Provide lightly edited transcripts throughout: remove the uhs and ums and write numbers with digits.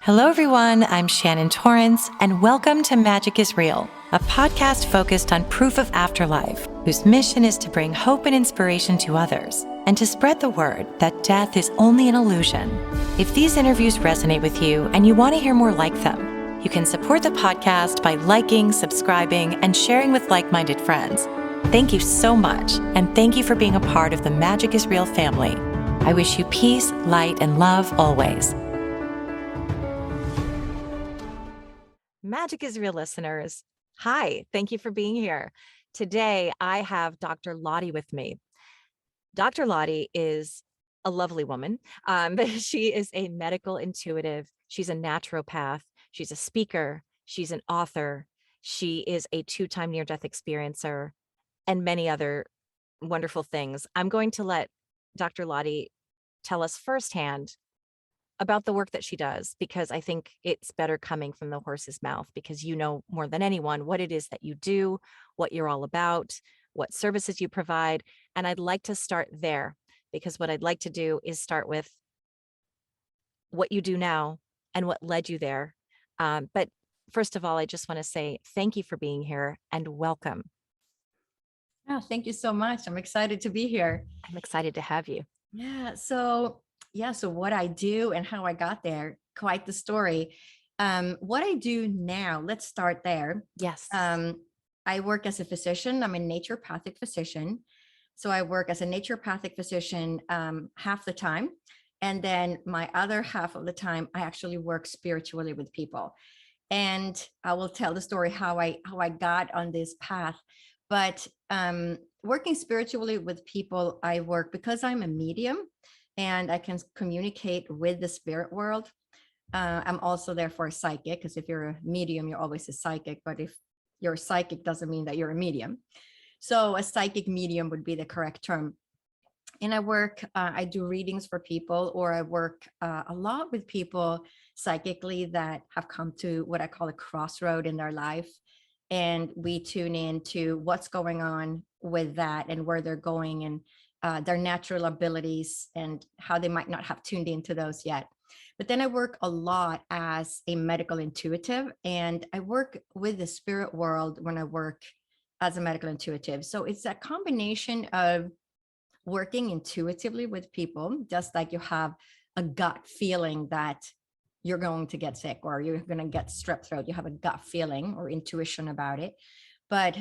Hello, everyone. I'm Shannon Torrance, and welcome to Magic is Real, a podcast focused on proof of afterlife, whose mission is to bring hope and inspiration to others and to spread the word that death is only an illusion. If these interviews resonate with you and you want to hear more like them, you can support the podcast by liking, subscribing, and sharing with like-minded friends. Thank you so much, and thank you for being a part of the Magic is Real family. I wish you peace, light, and love always. Magic is Real listeners. Hi, thank you for being here. Today, I have Dr. Lottie with me. Dr. Lottie is a lovely woman. She is a medical intuitive. She's a naturopath. She's a speaker. She's an author. She is a 2-time near-death experiencer and many other wonderful things. I'm going to let Dr. Lottie tell us firsthand about the work that she does, because I think it's better coming from the horse's mouth, because you know more than anyone what it is that you do, what you're all about, what services you provide. And I'd like to start there, because what I'd like to do is start with what you do now and what led you there. But first of all, I just want to say thank you for being here and welcome. Oh, thank you so much. I'm excited to be here. I'm excited to have you. So what I do and how I got there, quite the story. What I do now, let's start there. Yes. I work as a physician. I'm a naturopathic physician. So I work as a naturopathic physician half the time. And then my other half of the time, I actually work spiritually with people. And I will tell the story how I got on this path. But working spiritually with people, I work because I'm a medium and I can communicate with the spirit world. I'm also therefore a psychic, because if you're a medium, you're always a psychic. But if you're a psychic, doesn't mean that you're a medium. So a psychic medium would be the correct term. And I do readings for people, or I work a lot with people psychically that have come to what I call a crossroad in their life. And we tune into what's going on with that and where they're going, and their natural abilities and how they might not have tuned into those yet. But then I work a lot as a medical intuitive, and I work with the spirit world when I work as a medical intuitive. So it's a combination of working intuitively with people, just like you have a gut feeling that you're going to get sick or you're going to get strep throat. You have a gut feeling or intuition about it. But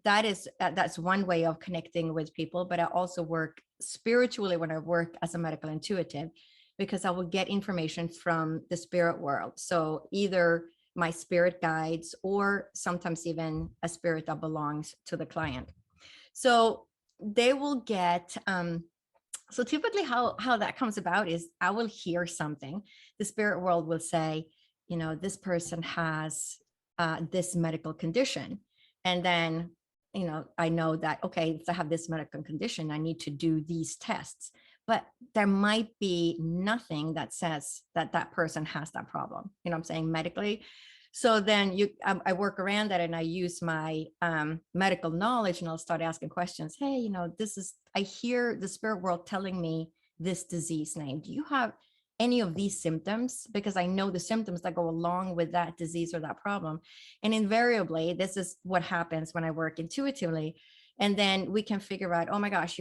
that's one way of connecting with people. But I also work spiritually when I work as a medical intuitive, because I will get information from the spirit world. So either my spirit guides or sometimes even a spirit that belongs to the client. So they will get so typically how that comes about is I will hear something. The spirit world will say, this person has this medical condition. And then, I know that, okay, if I have this medical condition, I need to do these tests. But there might be nothing that says that that person has that problem, I'm saying, medically. So then I work around that, and I use my medical knowledge, and I'll start asking questions. Hey, I hear the spirit world telling me this disease name. Do you have any of these symptoms? Because I know the symptoms that go along with that disease or that problem. And invariably, this is what happens when I work intuitively. And then we can figure out, oh my gosh,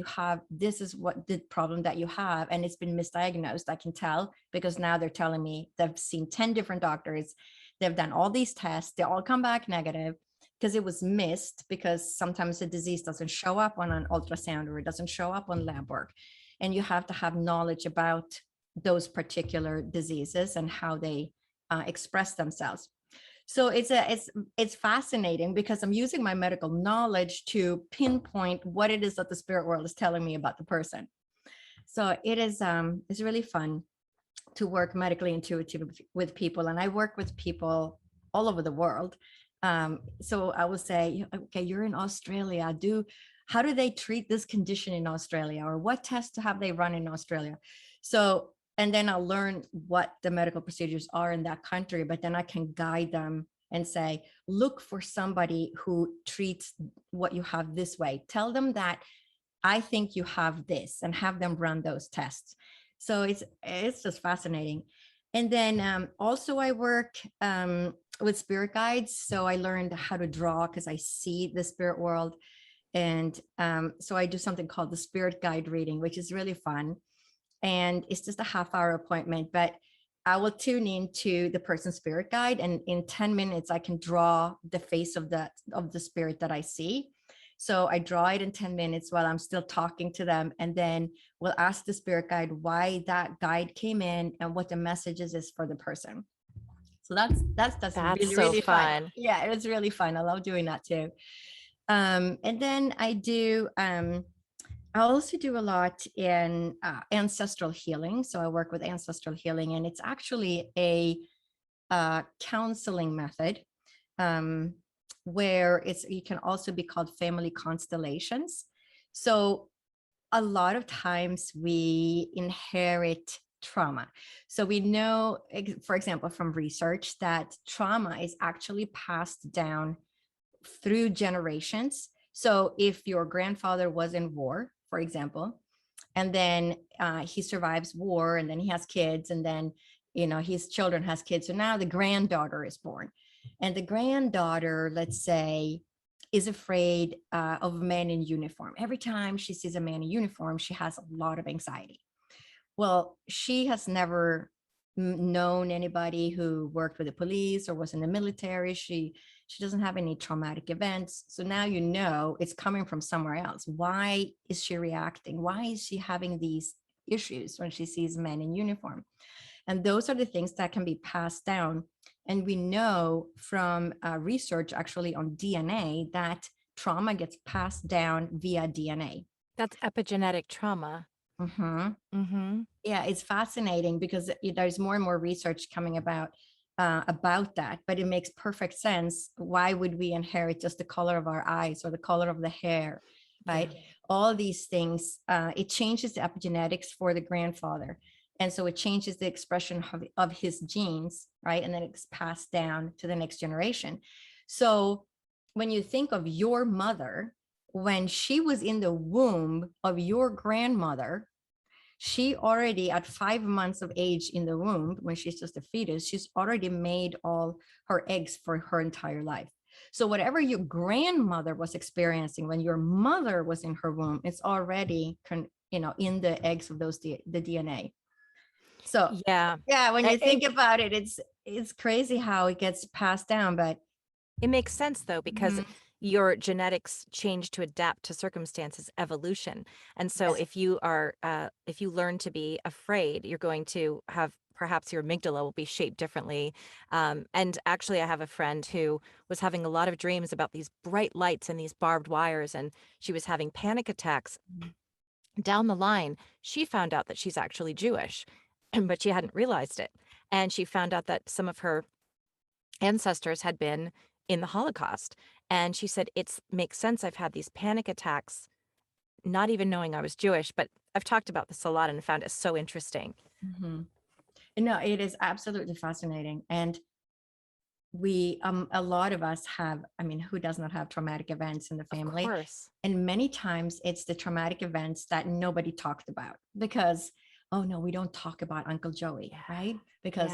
this is what the problem that you have. And it's been misdiagnosed. I can tell, because now they're telling me they've seen 10 different doctors. They've done all these tests. They all come back negative because it was missed, because sometimes the disease doesn't show up on an ultrasound or it doesn't show up on lab work. And you have to have knowledge about those particular diseases and how they express themselves. So it's fascinating, because I'm using my medical knowledge to pinpoint what it is that the spirit world is telling me about the person. So it's really fun to work medically intuitive with people. And I work with people all over the world. So I will say, okay, you're in Australia. How do they treat this condition in Australia? Or what tests have they run in Australia? So, and then I'll learn what the medical procedures are in that country, but then I can guide them and say, look for somebody who treats what you have this way. Tell them that I think you have this, and have them run those tests. So it's just fascinating. And then also I work with spirit guides. So I learned how to draw because I see the spirit world. And so I do something called the spirit guide reading, which is really fun. And it's just a half-hour appointment, but I will tune into the person's spirit guide, and in 10 minutes I can draw the face of the spirit that I see. So I draw it in 10 minutes while I'm still talking to them, and then we'll ask the spirit guide why that guide came in and what the messages is for the person. So that's That's really, so really fun. fun. Yeah, it's really fun. I love doing that too. And then I also do a lot in ancestral healing. So I work with ancestral healing, and it's actually a counseling method um, where it can also be called family constellations. So a lot of times we inherit trauma. So we know, for example, from research that trauma is actually passed down through generations. So if your grandfather was in war, for example, and then he survives war, and then he has kids, and then his children has kids, so now the granddaughter is born, and the granddaughter, let's say, is afraid of men in uniform. Every time she sees a man in uniform, she has a lot of anxiety. Well, she has never known anybody who worked with the police or was in the military. She doesn't have any traumatic events. So now it's coming from somewhere else. Why is she reacting? Why is she having these issues when she sees men in uniform? And those are the things that can be passed down. And we know from research actually on DNA that trauma gets passed down via DNA. That's epigenetic trauma. Mm-hmm. Yeah, it's fascinating because there's more and more research coming about that, but it makes perfect sense. Why would we inherit just the color of our eyes or the color of the hair, right? Yeah. All these things, it changes the epigenetics for the grandfather. And so it changes the expression of his genes, right? And then it's passed down to the next generation. So when you think of your mother, when she was in the womb of your grandmother, she already at 5 months of age in the womb, when she's just a fetus, she's already made all her eggs for her entire life. So whatever your grandmother was experiencing when your mother was in her womb, it's already in the eggs of the DNA. So yeah, when you think about it, it's crazy how it gets passed down, but it makes sense though, because your genetics change to adapt to circumstances, evolution. And so if you learn to be afraid, you're going to have, perhaps your amygdala will be shaped differently. And actually, I have a friend who was having a lot of dreams about these bright lights and these barbed wires, and she was having panic attacks. Down the line, she found out that she's actually Jewish, but she hadn't realized it. And she found out that some of her ancestors had been in the Holocaust. And she said, it makes sense. I've had these panic attacks, not even knowing I was Jewish, but I've talked about this a lot and found it so interesting. No, it is absolutely fascinating. And we, a lot of us have, who does not have traumatic events in the family? Of course. And many times it's the traumatic events that nobody talked about because, oh no, we don't talk about Uncle Joey, right? Because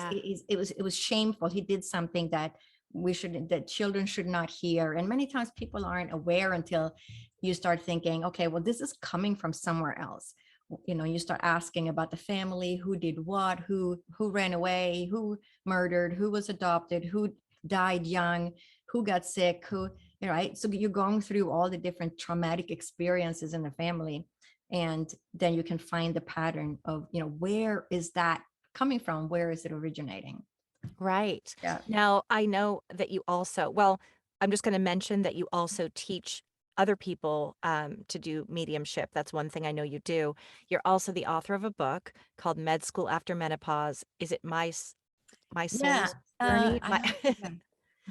it was shameful. He did something that that children should not hear. And many times people aren't aware until you start thinking, okay, well, this is coming from somewhere else. You start asking about the family, who did what, who ran away, who murdered, who was adopted, who died young, who got sick, right? So you're going through all the different traumatic experiences in the family. And then you can find the pattern of, where is that coming from? Where is it originating? Right. Yeah. Now, I know that you also, well, I'm just going to mention that you also teach other people to do mediumship. That's one thing I know you do. You're also the author of a book called Med School After Menopause. Is it My Soul's Journey?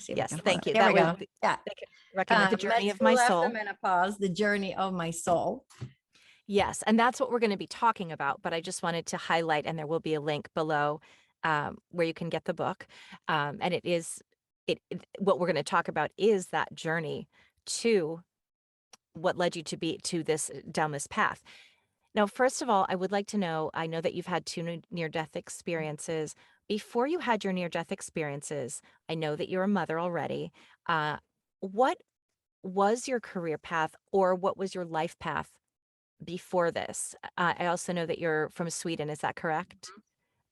Yes, thank you. There we go. I can recommend The Journey Med of My School Soul. After Menopause, The Journey of My Soul. Yes, and that's what we're going to be talking about. But I just wanted to highlight, and there will be a link below where you can get the book. And what we're going to talk about is that journey to what led you to this down this path. Now, first of all, I would like to know, I know that you've had two near-death experiences. before you had your near-death experiences, I know that you're a mother already. What was your career path, or what was your life path before this? I also know that you're from Sweden. Is that correct?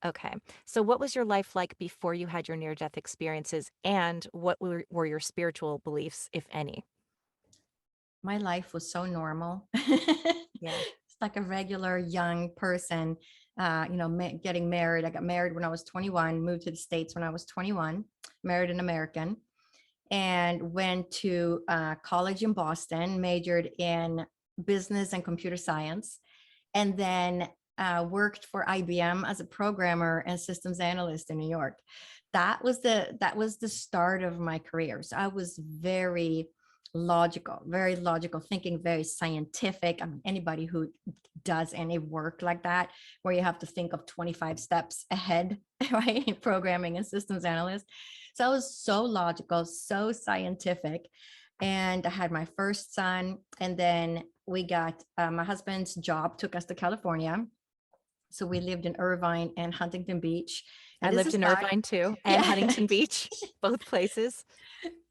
Okay. So what was your life like before you had your near-death experiences, and what were your spiritual beliefs, if any? My life was so normal. Yeah. It's like a regular young person, getting married. I got married when I was 21, moved to the States when I was 21, married an American, and went to college in Boston, majored in business and computer science, and then worked for IBM as a programmer and systems analyst in New York. That was the start of my career. So I was very logical thinking, very scientific. I mean, anybody who does any work like that, where you have to think of 25 steps ahead, right? In programming and systems analyst. So I was so logical, so scientific. And I had my first son. And then we got my husband's job took us to California. So we lived in Irvine and Huntington Beach. I And this lived is in back, Irvine too, and yeah. Huntington Beach, both places.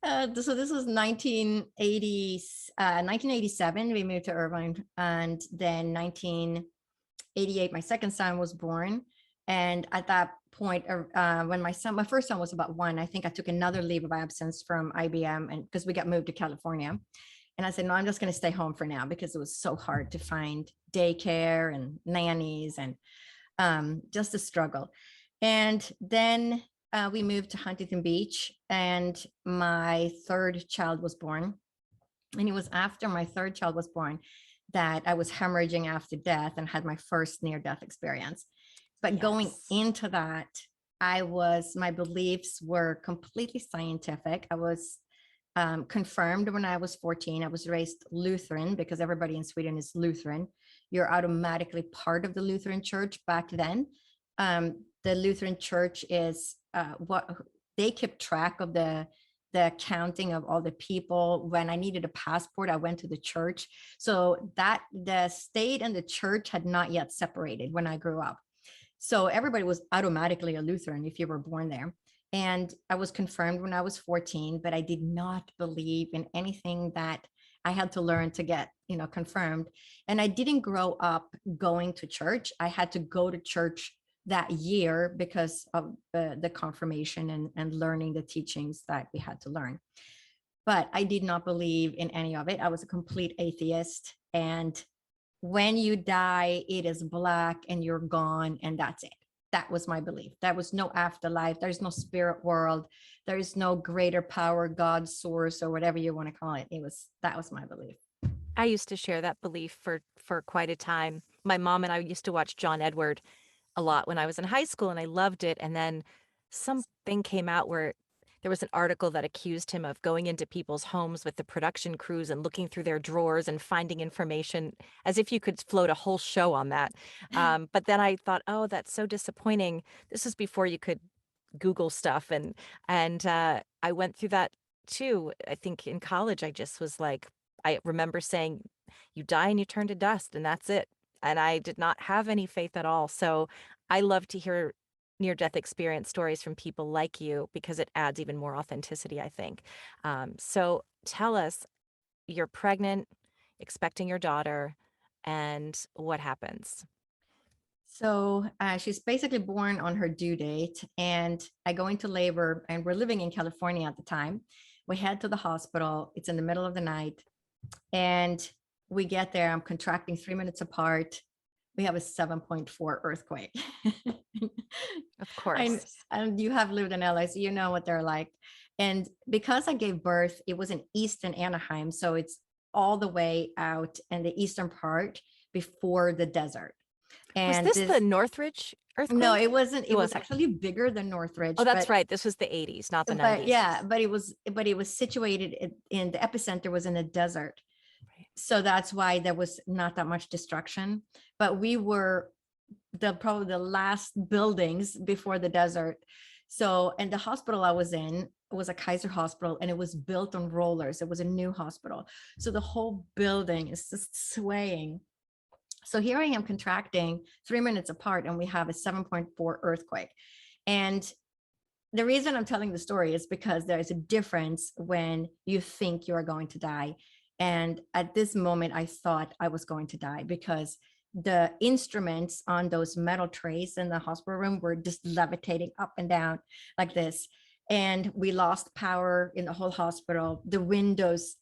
So this was 1980, 1987. We moved to Irvine, and then 1988, my second son was born. And at that point, when my first son was about one, I think I took another leave of absence from IBM, and because we got moved to California. And I said, no, I'm just going to stay home for now because it was so hard to find daycare and nannies, and just a struggle. And then we moved to Huntington Beach, and my third child was born. And it was after my third child was born that I was hemorrhaging after death and had my first near-death experience. But going Yes. into that, my beliefs were completely scientific. I was confirmed when I was 14. I was raised Lutheran because everybody in Sweden is Lutheran. You're automatically part of the Lutheran Church back then. The Lutheran Church is what they kept track of the counting of all the people. When I needed a passport, I went to the church. So that the state and the church had not yet separated when I grew up. So everybody was automatically a Lutheran if you were born there. And I was confirmed when I was 14, but I did not believe in anything that I had to learn to get, confirmed. And I didn't grow up going to church. I had to go to church that year because of the confirmation and learning the teachings that we had to learn. But I did not believe in any of it. I was a complete atheist. And when you die, it is black and you're gone, and that's it. That was my belief. There was no afterlife. There's no spirit world. There is no greater power, God, source, or whatever you want to call it. That was my belief. I used to share that belief for quite a time. My mom and I used to watch John Edward a lot when I was in high school, and I loved it. And then something came out where there was an article that accused him of going into people's homes with the production crews and looking through their drawers and finding information, as if you could float a whole show on that. But then I thought, oh, that's so disappointing. This was before you could Google stuff, and I went through that too. I think in college, I just was like, I remember saying, "You die and you turn to dust, and that's it." And I did not have any faith at all. So I love to hear near-death experience stories from people like you because it adds even more authenticity, I think. So tell us, you're pregnant, expecting your daughter, and what happens? So she's basically born on her due date, and I go into labor, and we're living in California at the time. We head to the hospital. It's in the middle of the night, and we get there. I'm contracting 3 minutes apart. We have a 7.4 earthquake. Of I, course. and you have lived in LA, so you know what they're like. And because I gave birth, it was in Eastern Anaheim, so it's all the way out in the eastern part before the desert. Was And this the Northridge no, earthquake? it wasn't. It It was wasn't. actually bigger than Oh, Northridge, that's but right. This was the 80s, not the but 90s. yeah, but it was situated in the epicenter was in a desert. Right. So that's why there was not that much destruction. But we were probably the last buildings before the desert. So, and the hospital I was in was a Kaiser hospital, and it was built on rollers. It was a new hospital. So the whole building is just swaying. So here I am contracting 3 minutes apart, and we have a 7.4 earthquake. And the reason I'm telling the story is because there's a difference when you think you're going to die. And at this moment, I thought I was going to die because the instruments on those metal trays in the hospital room were just levitating up and down like this. And we lost power in the whole hospital. The windows,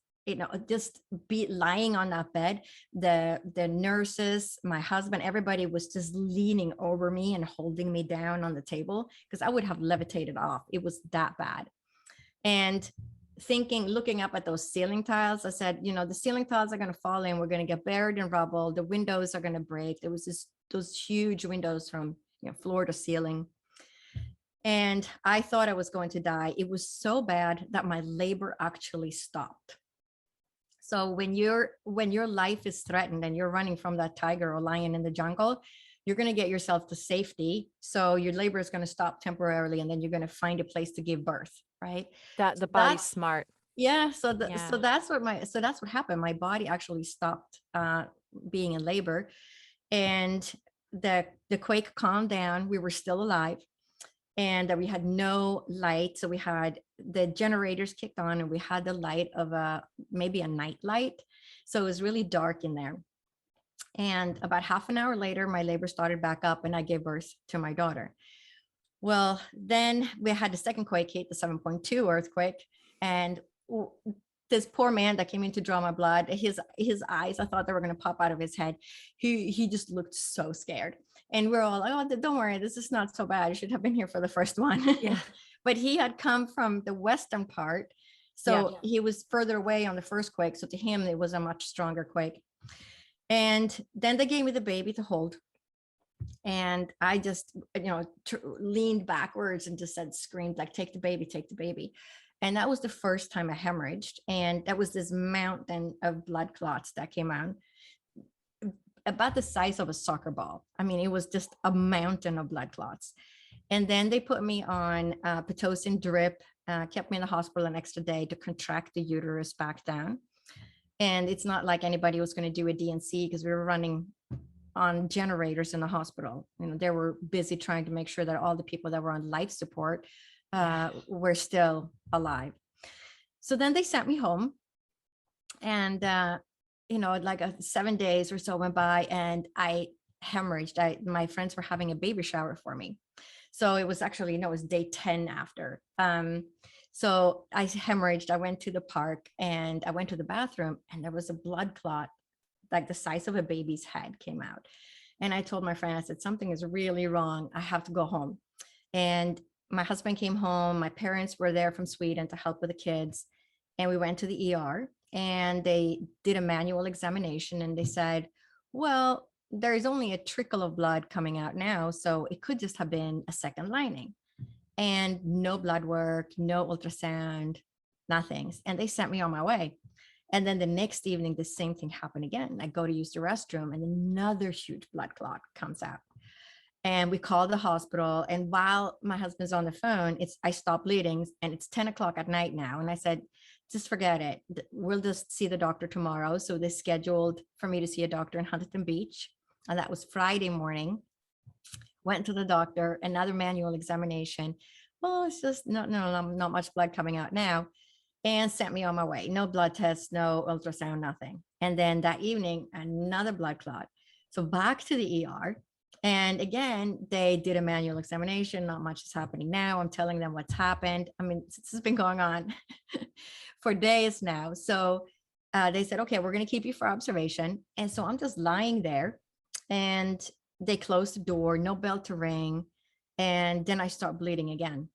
just be lying on that bed. The nurses, my husband, everybody was just leaning over me and holding me down on the table because I would have levitated off. It was that bad. And looking up at those ceiling tiles, I said, the ceiling tiles are going to fall in. We're going to get buried in rubble. The windows are going to break. There was those huge windows from floor to ceiling. And I thought I was going to die. It was so bad that my labor actually stopped. So when your life is threatened and you're running from that tiger or lion in the jungle, you're going to get yourself to safety. So your labor is going to stop temporarily, and then you're going to find a place to give birth, right? That the body's smart. Yeah. So that's what happened. My body actually stopped being in labor, and the quake calmed down. We were still alive, and that we had no light. So we had the generators kicked on, and we had the light of maybe a night light. So it was really dark in there. And about half an hour later, my labor started back up, and I gave birth to my daughter. Well, then we had the second quake hit, the 7.2 earthquake. And this poor man that came in to draw my blood, his eyes, I thought they were going to pop out of his head. He just looked so scared. And we're all like, oh, don't worry, this is not so bad. You should have been here for the first one. Yeah. But he had come from the western part. So he was further away on the first quake. So to him, it was a much stronger quake. And then they gave me the baby to hold. And I just, leaned backwards and just screamed, like, take the baby, take the baby. And that was the first time I hemorrhaged. And that was this mountain of blood clots that came out, about the size of a soccer ball. I mean, it was just a mountain of blood clots. And then they put me on Pitocin drip, kept me in the hospital an extra day to contract the uterus back down. And it's not like anybody was going to do a DNC because we were running on generators in the hospital. They were busy trying to make sure that all the people that were on life support were still alive. So then they sent me home, and like 7 days or so went by, and I hemorrhaged. My friends were having a baby shower for me. So it was actually, it was day 10 after. So I hemorrhaged. I went to the park and I went to the bathroom, and there was a blood clot like the size of a baby's head came out. And I told my friend, I said, something is really wrong. I have to go home. And my husband came home. My parents were there from Sweden to help with the kids. And we went to the ER, and they did a manual examination, and they said, well, there is only a trickle of blood coming out now. So it could just have been a second lining. And no blood work, no ultrasound, nothing. And they sent me on my way. And then the next evening, the same thing happened again. I go to use the restroom, and another huge blood clot comes out. And we called the hospital. And while my husband's on the phone, I stopped bleeding, and it's 10 o'clock at night now. And I said, just forget it. We'll just see the doctor tomorrow. So they scheduled for me to see a doctor in Huntington Beach. And that was Friday morning. Went to the doctor, another manual examination. Well, it's just not much blood coming out now. And sent me on my way. No blood tests, no ultrasound, nothing. And then that evening, another blood clot. So back to the ER. And again, they did a manual examination. Not much is happening now. I'm telling them what's happened. I mean, this has been going on for days now. So they said, okay, we're going to keep you for observation. And so I'm just lying there, and they closed the door, no bell to ring. And then I start bleeding again.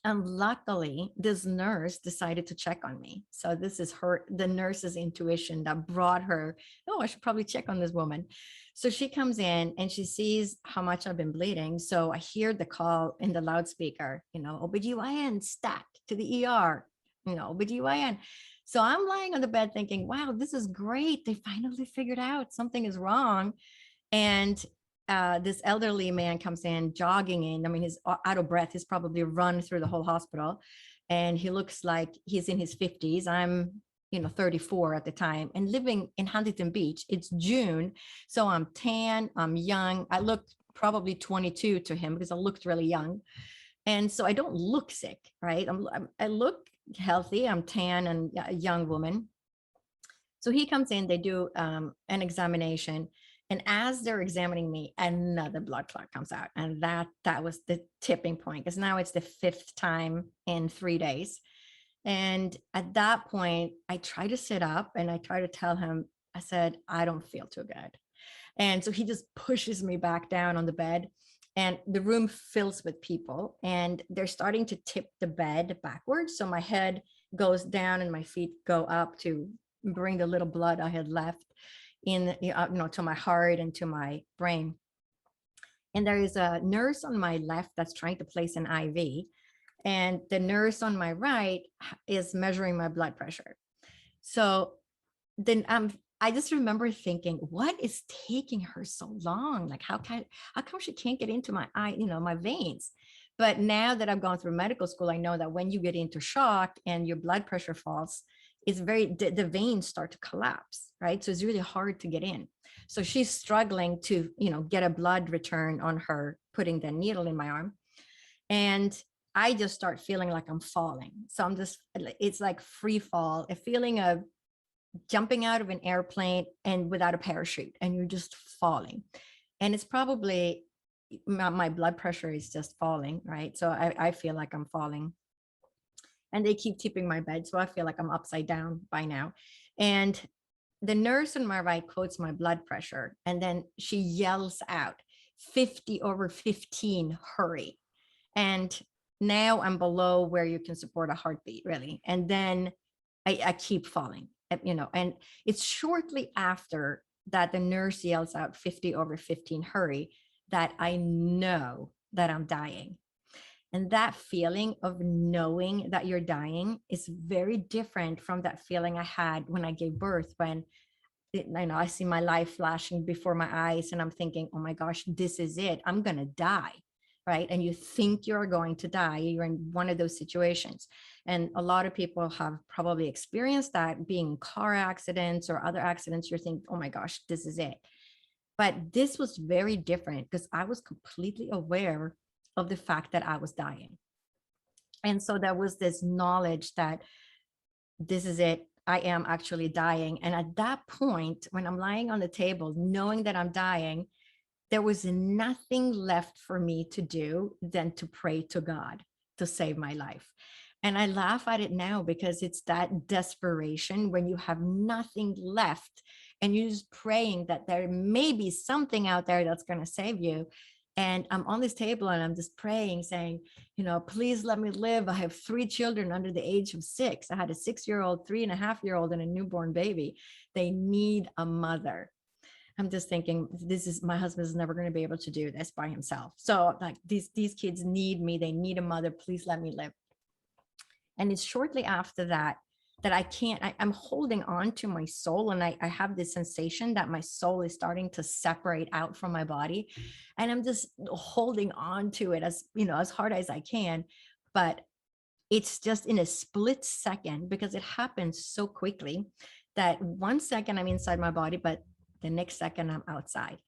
And luckily, this nurse decided to check on me. So this is the nurse's intuition that brought her, oh, I should probably check on this woman. So she comes in and she sees how much I've been bleeding. So I hear the call in the loudspeaker, OBGYN stat to the ER, OBGYN. So I'm lying on the bed thinking, wow, this is great. They finally figured out something is wrong. And this elderly man comes in jogging in. I mean, he's out of breath. He's probably run through the whole hospital, and he looks like he's in his 50s. I'm, 34 at the time, and living in Huntington Beach. It's June. So I'm tan, I'm young. I look probably 22 to him because I looked really young. And so I don't look sick, right? I look healthy. I'm tan and a young woman. So he comes in, they do an examination. And as they're examining me, another blood clot comes out. And that was the tipping point, because now it's the 5th time in 3 days. And at that point, I try to sit up and I try to tell him, I said, I don't feel too good. And so he just pushes me back down on the bed, and the room fills with people, and they're starting to tip the bed backwards. So my head goes down and my feet go up to bring the little blood I had left in, to my heart and to my brain. And there is a nurse on my left that's trying to place an IV. And the nurse on my right is measuring my blood pressure. So then I just remember thinking, what is taking her so long? Like, how come she can't get into my eye, my veins? But now that I've gone through medical school, I know that when you get into shock and your blood pressure falls, it's the veins start to collapse, right? So it's really hard to get in. So she's struggling to, get a blood return on her putting the needle in my arm. And I just start feeling like I'm falling. So it's like free fall, a feeling of jumping out of an airplane and without a parachute, and you're just falling. And it's probably my blood pressure is just falling, right? So I feel like I'm falling. And they keep tipping my bed, so I feel like I'm upside down by now. And the nurse on my right quotes my blood pressure, and then she yells out, 50/15, hurry. And now I'm below where you can support a heartbeat, really. And then I keep falling, and it's shortly after that the nurse yells out 50/15, hurry, that I know that I'm dying. And that feeling of knowing that you're dying is very different from that feeling I had when I gave birth, when I see my life flashing before my eyes and I'm thinking, oh my gosh, this is it. I'm going to die. Right. And you think you're going to die. You're in one of those situations. And a lot of people have probably experienced that, being in car accidents or other accidents. You're thinking, oh my gosh, this is it. But this was very different because I was completely aware of the fact that I was dying. And so there was this knowledge that this is it. I am actually dying. And at that point, when I'm lying on the table, knowing that I'm dying, there was nothing left for me to do than to pray to God to save my life. And I laugh at it now because it's that desperation when you have nothing left and you're just praying that there may be something out there that's going to save you. And I'm on this table and I'm just praying, saying, please let me live. I have 3 children under the age of 6. I had a 6-year-old, 3.5-year-old, and a newborn baby. They need a mother. I'm just thinking, my husband is never going to be able to do this by himself. So like these kids need me. They need a mother. Please let me live. And it's shortly after that I'm holding on to my soul. And I have this sensation that my soul is starting to separate out from my body. And I'm just holding on to it as hard as I can. But it's just in a split second, because it happens so quickly that 1 second I'm inside my body, but the next second I'm outside.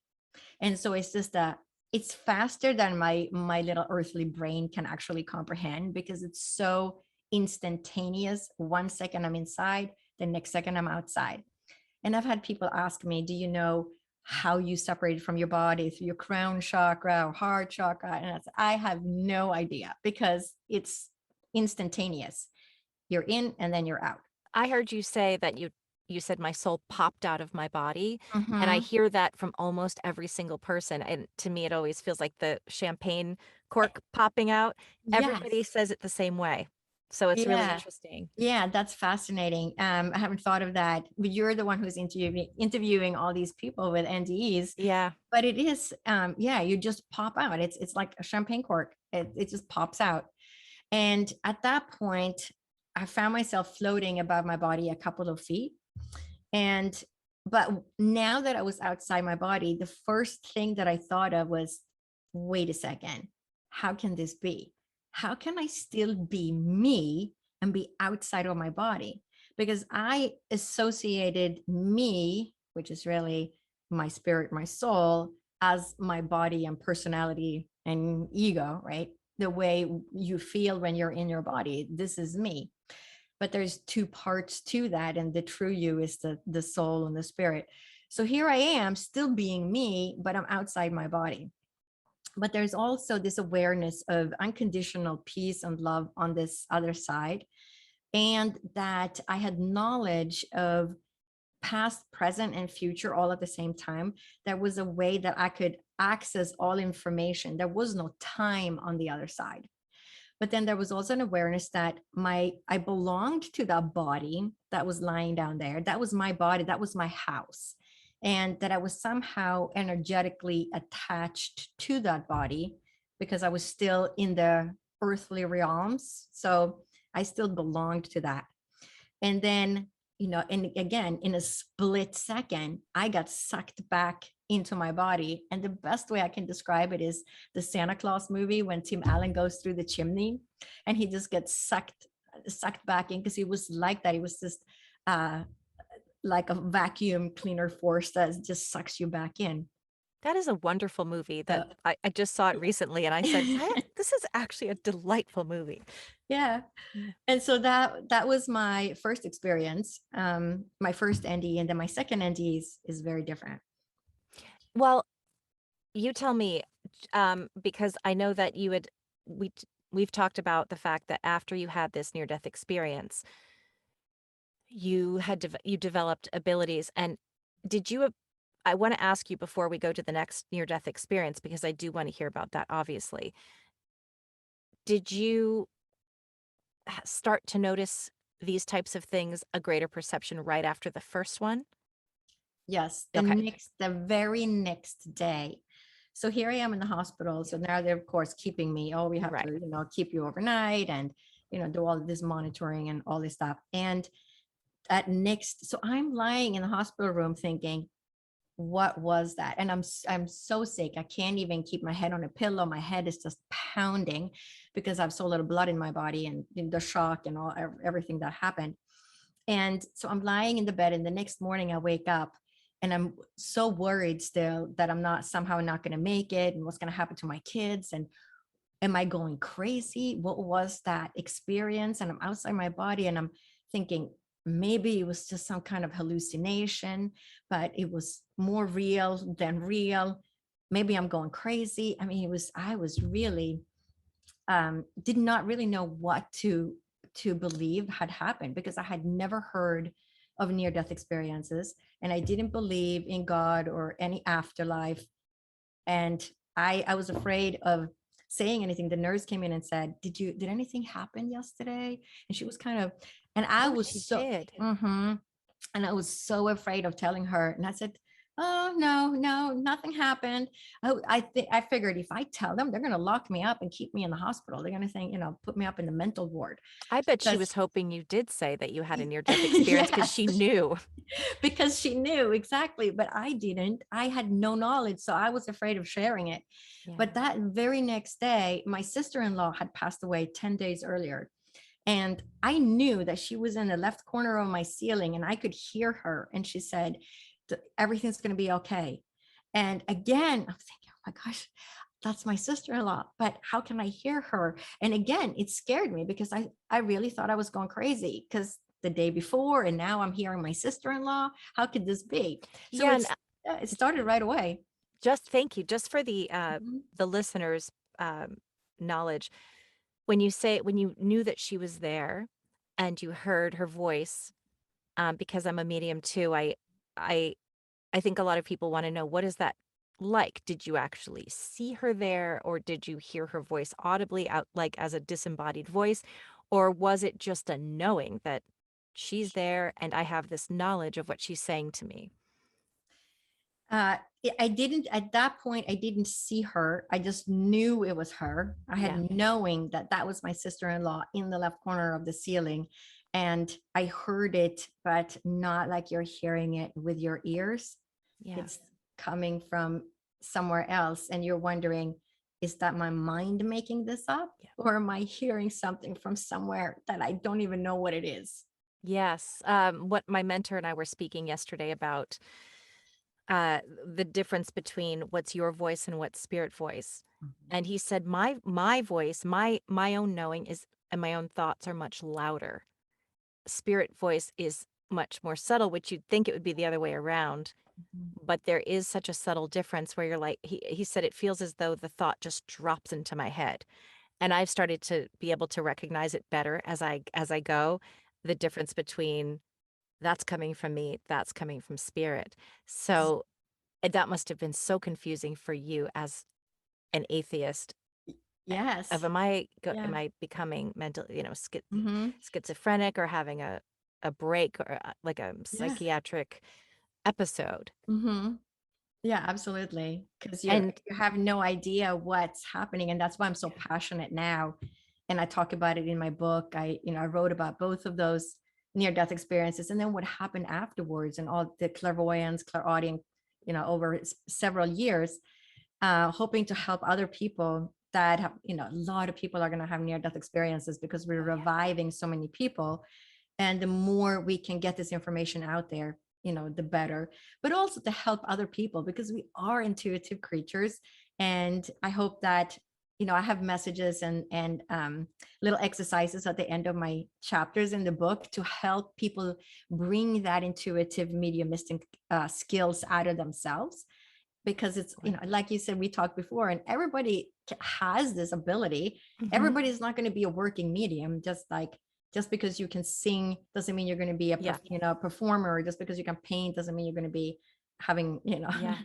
And so it's just it's faster than my little earthly brain can actually comprehend, because it's so instantaneous. 1 second I'm inside, the next second I'm outside. And I've had people ask me, do you know how you separate from your body, through your crown chakra or heart chakra? And I have no idea, because it's instantaneous. You're in and then you're out. I heard you say that you said my soul popped out of my body. And I Mm-hmm. hear that from almost every single person. And to me, it always feels like the champagne cork popping out. Everybody Yes. says it the same way. So it's really Yeah. interesting. Yeah, that's fascinating. I haven't thought of that. But you're the one who's interviewing all these people with NDEs. Yeah. But it is, you just pop out. It's like a champagne cork. It just pops out. And at that point, I found myself floating above my body a couple of feet. But now that I was outside my body, the first thing that I thought of was, wait a second, how can this be? How can I still be me and be outside of my body? Because I associated me, which is really my spirit, my soul, as my body and personality and ego, right? The way you feel when you're in your body. This is me. But there's two parts to that. And the true you is the soul and the spirit. So here I am still being me, but I'm outside my body. But there's also this awareness of unconditional peace and love on this other side. And that I had knowledge of past, present, and future all at the same time. There was a way that I could access all information. There was no time on the other side. But then there was also an awareness that I belonged to that body that was lying down there. That was my body. That was my house. And that I was somehow energetically attached to that body because I was still in the earthly realms. So I still belonged to that. And then, and again, in a split second, I got sucked back into my body. And the best way I can describe it is the Santa Claus movie when Tim Allen goes through the chimney and he just gets sucked back in, because he was like that. He was just like a vacuum cleaner force that just sucks you back in. That is a wonderful movie that Uh, I just saw it recently, and I said, this is actually a delightful movie. yeah. Yeah. And so that was my first experience, my first NDE, and then my second NDE is very different. Well, you tell me, because I know that we've talked about the fact that after you had this near-death experience, you developed abilities. And did you? I want to ask you before we go to the next near-death experience, because I do want to hear about that, obviously. Did you start to notice these types of things, a greater perception right after the first one? Yes, Okay. the very next day. So here I am in the hospital. So now they're of course keeping me. Oh, we have Right. to, keep you overnight and, do all this monitoring and all this stuff. And so I'm lying in the hospital room thinking, what was that? And I'm so sick. I can't even keep my head on a pillow. My head is just pounding because I have so little blood in my body and the shock and everything that happened. And so I'm lying in the bed, and the next morning I wake up and I'm so worried still that I'm somehow not going to make it, and what's going to happen to my kids, and am I going crazy? What was that experience? And I'm outside my body and I'm thinking maybe it was just some kind of hallucination, but it was more real than real. Maybe I'm going crazy. I mean, I was really, did not really know what to believe had happened, because I had never heard of near-death experiences, and I didn't believe in God or any afterlife. And I was afraid of saying anything. The nurse came in and said, did anything happen yesterday? And she was kind of, and I Oh, was she so, did. and I was so afraid of telling her. And I said, oh, no, nothing happened. I figured if I tell them, they're going to lock me up and keep me in the hospital. They're going to think, put me up in the mental ward. I bet she Because was hoping you did say that you had a near-death experience, because yes, she knew. because she knew exactly, but I didn't. I had no knowledge, so I was afraid of sharing it. Yeah. But that very next day, my sister-in-law had passed away 10 days earlier. And I knew that she was in the left corner of my ceiling, and I could hear her. And she said, everything's going to be okay. And again, I'm thinking, oh my gosh, that's my sister-in-law, but how can I hear her? And again, it scared me because I really thought I was going crazy, because the day before and now I'm hearing my sister-in-law. How could this be? So Yeah, and it started right away. thank you. Just for the Mhm. listeners' knowledge, when you knew that she was there and you heard her voice, because I'm a medium too, I I think a lot of people want to know, what is that like? Did you actually see her there, or did you hear her voice audibly out, like as a disembodied voice? Or was it just a knowing that she's there and I have this knowledge of what she's saying to me? I didn't, at that point, I didn't see her. I just knew it was her. I Yeah. had knowing that was my sister-in-law in the left corner of the ceiling. And I heard it, but not like you're hearing it with your ears. Yeah. It's coming from somewhere else. And you're wondering, is that my mind making this up? Yeah. Or am I hearing something from somewhere that I don't even know what it is? Yes. What my mentor and I were speaking yesterday about, the difference between what's your voice and what's spirit voice. Mhm. And he said, my voice, my own knowing is, and my own thoughts are much louder. Spirit voice is much more subtle, which you'd think it would be the other way around. Mhm. But there is such a subtle difference where you're like, he said it feels as though the thought just drops into my head. And I've started to be able to recognize it better as I go, the difference between that's coming from me, that's coming from spirit. So that must have been so confusing for you as an atheist. Of Yes. am Yeah. I becoming mental, Hmm. schizophrenic, or having a break, or like a Yes. psychiatric episode? Hmm. Yeah, absolutely. Because And you have no idea what's happening. And that's why I'm so passionate now. And I talk about it in my book. I wrote about both of those near-death experiences and then what happened afterwards and all the clairvoyance, clairaudient, over several years, hoping to help other people that have, a lot of people are going to have near-death experiences because we're Oh, yeah. reviving so many people. And the more we can get this information out there, the better, but also to help other people because we are intuitive creatures. And I hope that, I have messages and little exercises at the end of my chapters in the book to help people bring that intuitive mediumistic skills out of themselves, because it's, like you said, we talked before, and everybody has this ability. Mhm. Everybody's not going to be a working medium, just because you can sing doesn't mean you're going to be a Yeah, performer. Just because you can paint doesn't mean you're going to be having yeah.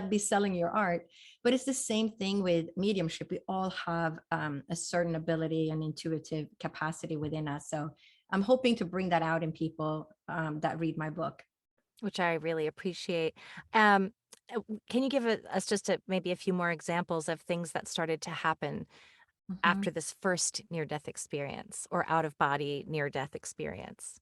be selling your art. But it's the same thing with mediumship. We all have a certain ability and intuitive capacity within us. So I'm hoping to bring that out in people that read my book. Which I really appreciate. Um, can you give us just maybe a few more examples of things that started to happen Mhm. after this first near-death experience, or out-of-body near-death experience?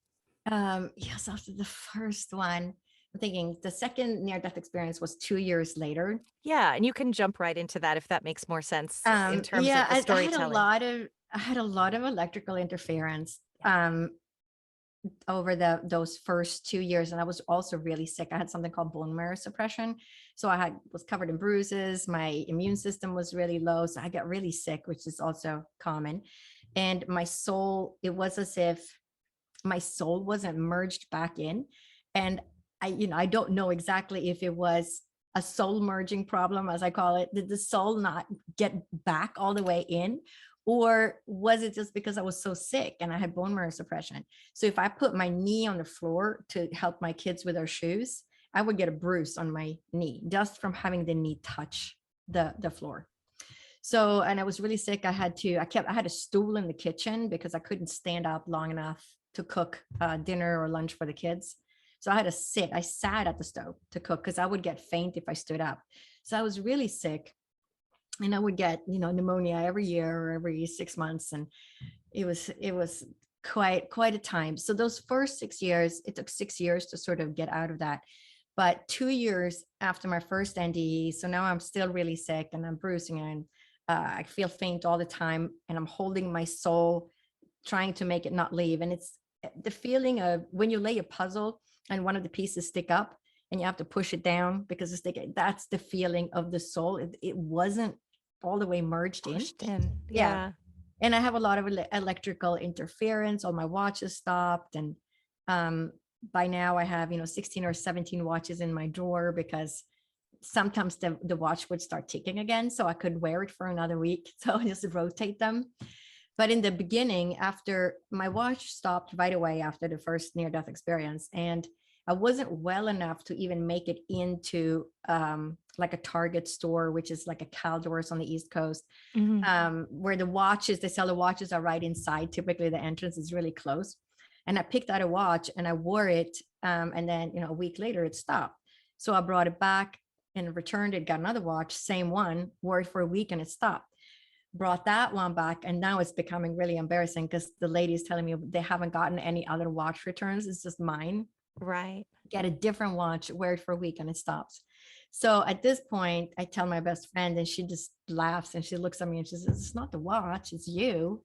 Yes, after the first one, I'm thinking the second near death experience was 2 years later. Yeah, and you can jump right into that if that makes more sense in terms Yeah, of the storytelling. I had a lot of electrical interference over those first 2 years, and I was also really sick. I had something called bone marrow suppression, so was covered in bruises. My immune system was really low, so I got really sick, which is also common. And my soul, it was as if my soul wasn't merged back in. And I don't know exactly if it was a soul merging problem, as I call it. Did the soul not get back all the way in? Or was it just because I was so sick and I had bone marrow suppression? So if I put my knee on the floor to help my kids with their shoes, I would get a bruise on my knee just from having the knee touch the floor. So, and I was really sick. I had a stool in the kitchen because I couldn't stand up long enough to cook dinner or lunch for the kids. So I sat at the stove to cook because I would get faint if I stood up. So I was really sick, and I would get, pneumonia every year or every 6 months. And it was quite a time. So those first 6 years, it took 6 years to sort of get out of that. But 2 years after my first NDE, so now I'm still really sick and I'm bruising and I feel faint all the time, and I'm holding my soul, trying to make it not leave. And it's the feeling of when you lay a puzzle and one of the pieces stick up and you have to push it down because it's sticking. That's the feeling of the soul. It wasn't all the way merged in. Pushed in. Yeah. Yeah. And I have a lot of electrical interference. All my watches stopped. And um, by now I have, 16 or 17 watches in my drawer because sometimes the watch would start ticking again. So I could wear it for another week. So I just rotate them. But in the beginning, after my watch stopped right away after the first near death experience, and I wasn't well enough to even make it into like a Target store, which is like a Caldors on the East Coast, Mhm. where they sell the watches are right inside. Typically, the entrance is really close. And I picked out a watch and I wore it. And then, a week later, it stopped. So I brought it back and returned it, got another watch, same one, wore it for a week and it stopped. Brought that one back, and now it's becoming really embarrassing because the lady is telling me they haven't gotten any other watch returns. It's just mine. Right. Get a different watch, wear it for a week, and it stops. So at this point, I tell my best friend, and she just laughs and she looks at me and she says, "It's not the watch, it's you."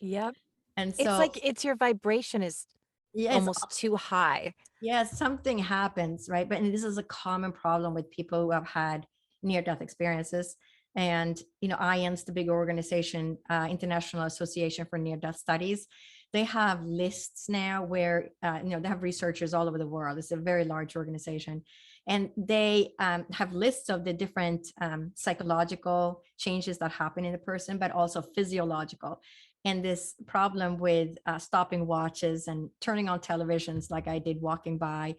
Yep. And It's so, like it's your vibration is Yes, almost too high. yes, something happens, right? But and this is a common problem with people who have had near-death experiences. And IANS, the big organization, International Association for Near-Death Studies, they have lists now where they have researchers all over the world. It's a very large organization, and they have lists of the different psychological changes that happen in a person, but also physiological. And this problem with stopping watches and turning on televisions like I did walking by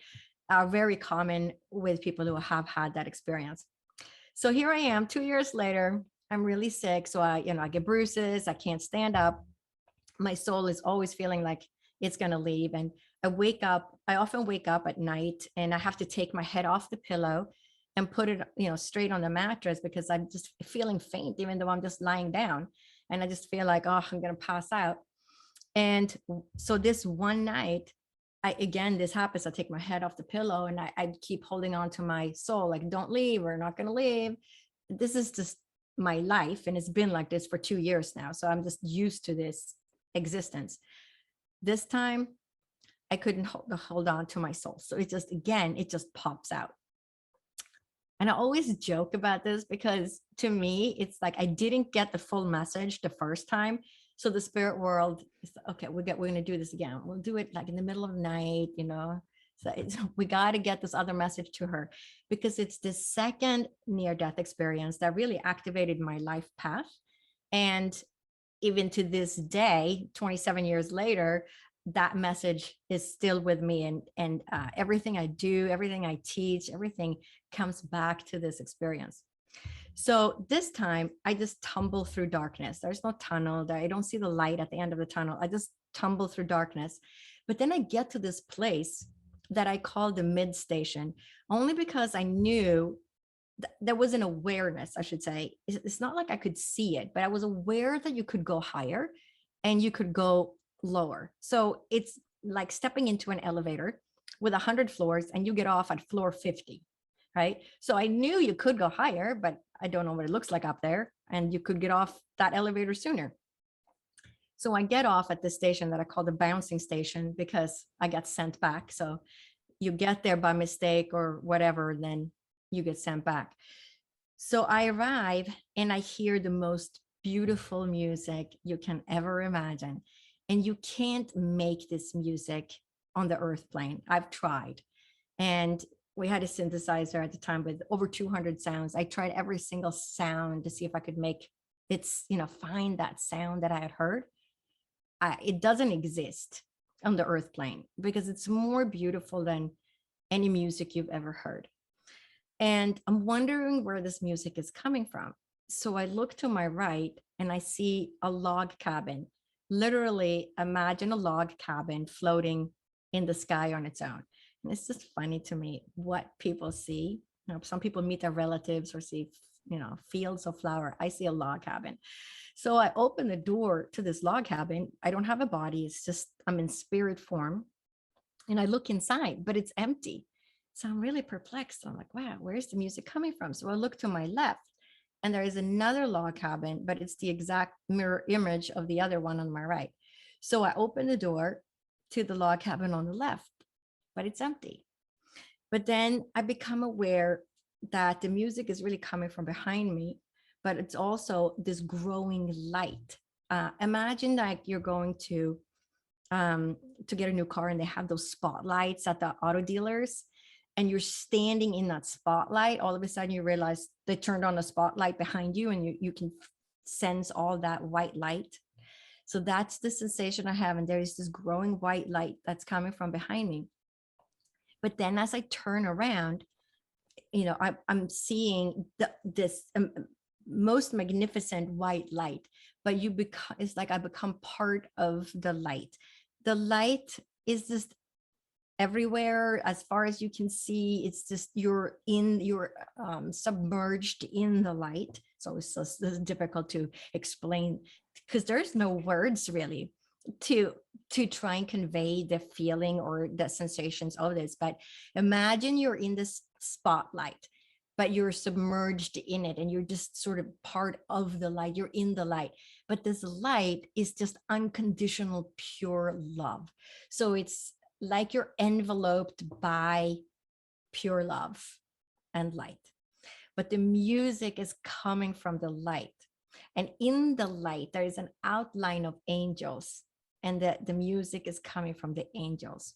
are very common with people who have had that experience. So here I am 2 years later. I'm really sick. So I get bruises. I can't stand up. My soul is always feeling like it's going to leave. And I often wake up at night and I have to take my head off the pillow and put it, straight on the mattress because I'm just feeling faint, even though I'm just lying down. And I just feel like, oh, I'm going to pass out. And so this one night, this happens. I take my head off the pillow and I keep holding on to my soul, like, don't leave, we're not going to leave. This is just my life. And it's been like this for 2 years now. So I'm just used to this existence. This time I couldn't hold on to my soul. So it just pops out. And I always joke about this because to me, it's like I didn't get the full message the first time. So the spirit world is okay. We're going to do this again. We'll do it like in the middle of the night, So we got to get this other message to her because it's the second near-death experience that really activated my life path. And even to this day, 27 years later, that message is still with me. And everything I do, everything I teach, everything comes back to this experience. So this time I just tumble through darkness. There's no tunnel there. I don't see the light at the end of the tunnel. I just tumble through darkness. But then I get to this place that I call the mid station, only because I knew there was an awareness, I should say. It's not like I could see it, but I was aware that you could go higher and you could go lower. So it's like stepping into an elevator with 100 floors and you get off at floor 50, right? So I knew you could go higher, but I don't know what it looks like up there. And you could get off that elevator sooner. So I get off at the station that I call the bouncing station because I got sent back. So you get there by mistake or whatever, and then you get sent back. So I arrive and I hear the most beautiful music you can ever imagine. And you can't make this music on the earth plane. I've tried. And we had a synthesizer at the time with over 200 sounds. I tried every single sound to see if I could make it, find that sound that I had heard. It doesn't exist on the earth plane because it's more beautiful than any music you've ever heard. And I'm wondering where this music is coming from. So I look to my right and I see a log cabin. Literally imagine a log cabin floating in the sky on its own. And it's just funny to me what people see. Some people meet their relatives or see, fields of flower. I see a log cabin. So I open the door to this log cabin. I don't have a body. It's just, I'm in spirit form. And I look inside, but it's empty. So I'm really perplexed. I'm like, wow, where's the music coming from? So I look to my left and there is another log cabin, but it's the exact mirror image of the other one on my right. So I open the door to the log cabin on the left, but it's empty. But then I become aware that the music is really coming from behind me, but it's also this growing light. Imagine like you're going to get a new car and they have those spotlights at the auto dealers and you're standing in that spotlight. All of a sudden you realize they turned on a spotlight behind you and you can sense all that white light. So that's the sensation I have. And there is this growing white light that's coming from behind me. But then as I turn around, I'm seeing this most magnificent white light, but it's like I become part of the light. The light is just everywhere as far as you can see. It's just you're submerged in the light. So it's difficult to explain because there's no words really to try and convey the feeling or the sensations of this. But imagine you're in this spotlight, but you're submerged in it and you're just sort of part of the light. You're in the light, but this light is just unconditional, pure love. So it's like you're enveloped by pure love and light. But the music is coming from the light. And in the light, there is an outline of angels, and the music is coming from the angels.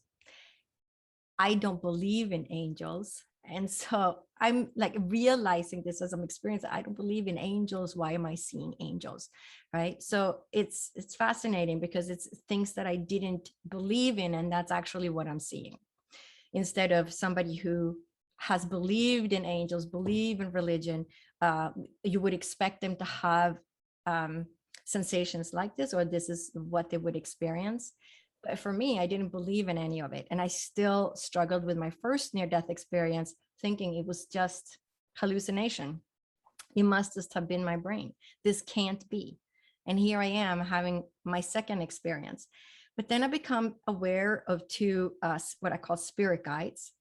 I don't believe in angels. And so I'm like realizing this as I'm experiencing. I don't believe in angels. Why am I seeing angels? Right. So it's fascinating because it's things that I didn't believe in. And that's actually what I'm seeing. Instead of somebody who has believed in angels, believe in religion, you would expect them to have sensations like this, or this is what they would experience. But for me, I didn't believe in any of it. And I still struggled with my first near-death experience, thinking it was just hallucination. It must just have been my brain. This can't be. And here I am having my second experience. But then I become aware of two, what I call spirit guides.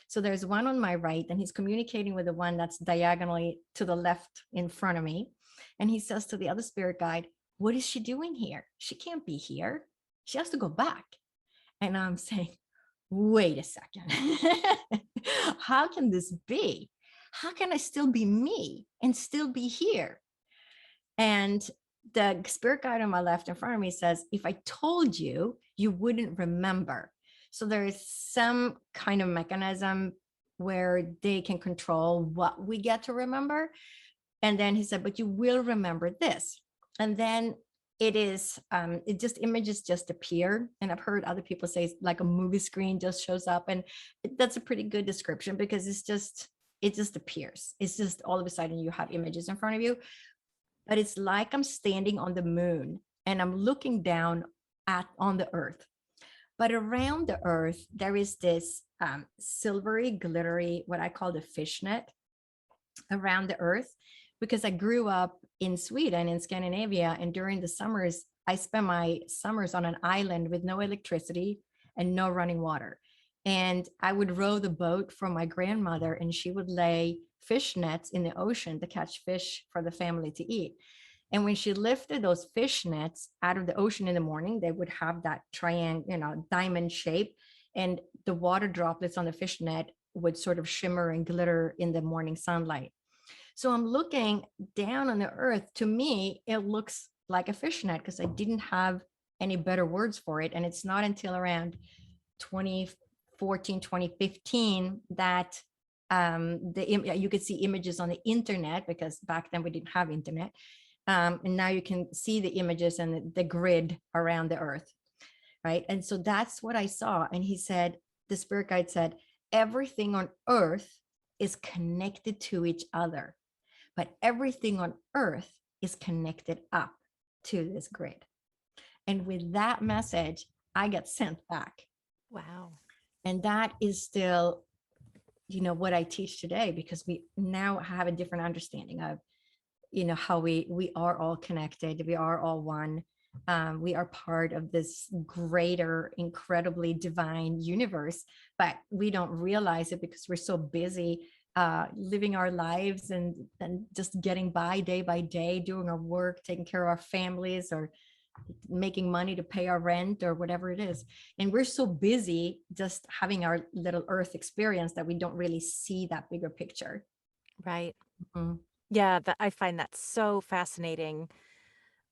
So there's one on my right, and he's communicating with the one that's diagonally to the left in front of me. And he says to the other spirit guide, "What is she doing here? She can't be here. She has to go back." And I'm saying, wait a second. How can this be? How can I still be me and still be here? And the spirit guide on my left in front of me says, "If I told you, you wouldn't remember." So there is some kind of mechanism where they can control what we get to remember. And then he said, "But you will remember this." And then it just images just appear. And I've heard other people say it's like a movie screen just shows up. And that's a pretty good description, because it just appears. It's just all of a sudden you have images in front of you. But it's like I'm standing on the moon and I'm looking down on the earth. But around the earth, there is this silvery, glittery, what I call the fishnet around the earth, because I grew up in Sweden, in Scandinavia, and during the summers, I spent my summers on an island with no electricity and no running water. And I would row the boat for my grandmother, and she would lay fish nets in the ocean to catch fish for the family to eat. And when she lifted those fish nets out of the ocean in the morning, they would have that triangle, diamond shape, and the water droplets on the fish net would sort of shimmer and glitter in the morning sunlight. So I'm looking down on the earth. To me, it looks like a fishnet because I didn't have any better words for it. And it's not until around 2014, 2015 that you could see images on the internet, because back then we didn't have internet. And now you can see the images and the grid around the earth, right? And so that's what I saw. And he said, the spirit guide said, everything on earth is connected to each other, but everything on earth is connected up to this grid. And with that message, I got sent back. Wow. And that is still, what I teach today, because we now have a different understanding of, how we are all connected. We are all one. We are part of this greater, incredibly divine universe, but we don't realize it because we're so busy living our lives and just getting by day, doing our work, taking care of our families, or making money to pay our rent or whatever it is. And we're so busy just having our little earth experience that we don't really see that bigger picture. Right. Mm-hmm. Yeah, I find that so fascinating.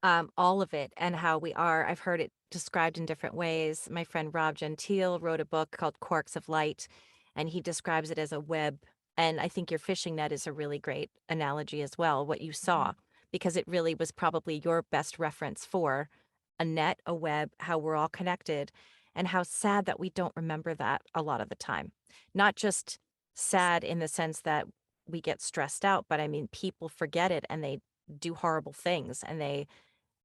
All of it, and how I've heard it described in different ways. My friend Rob Gentile wrote a book called Corks of Light, and he describes it as a web. And I think your fishing net is a really great analogy as well, what you saw, because it really was probably your best reference for a net, a web, how we're all connected, and how sad that we don't remember that a lot of the time. Not just sad in the sense that we get stressed out, but I mean, people forget it and they do horrible things and they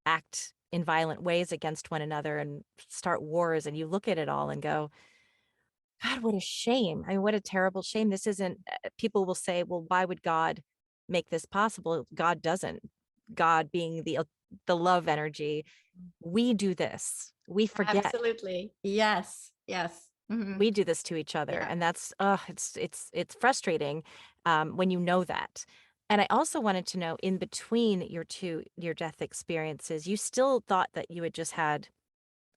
act in violent ways against one another and start wars. And you look at it all and go, God, what a shame. I mean, what a terrible shame. This isn't, people will say, well, why would God make this possible? God doesn't. God being the love energy, we do this. We forget. Absolutely. Yes. Mm-hmm. We do this to each other. Yeah. And that's, it's frustrating when you know that. And I also wanted to know, in between your death experiences, you still thought that you had just had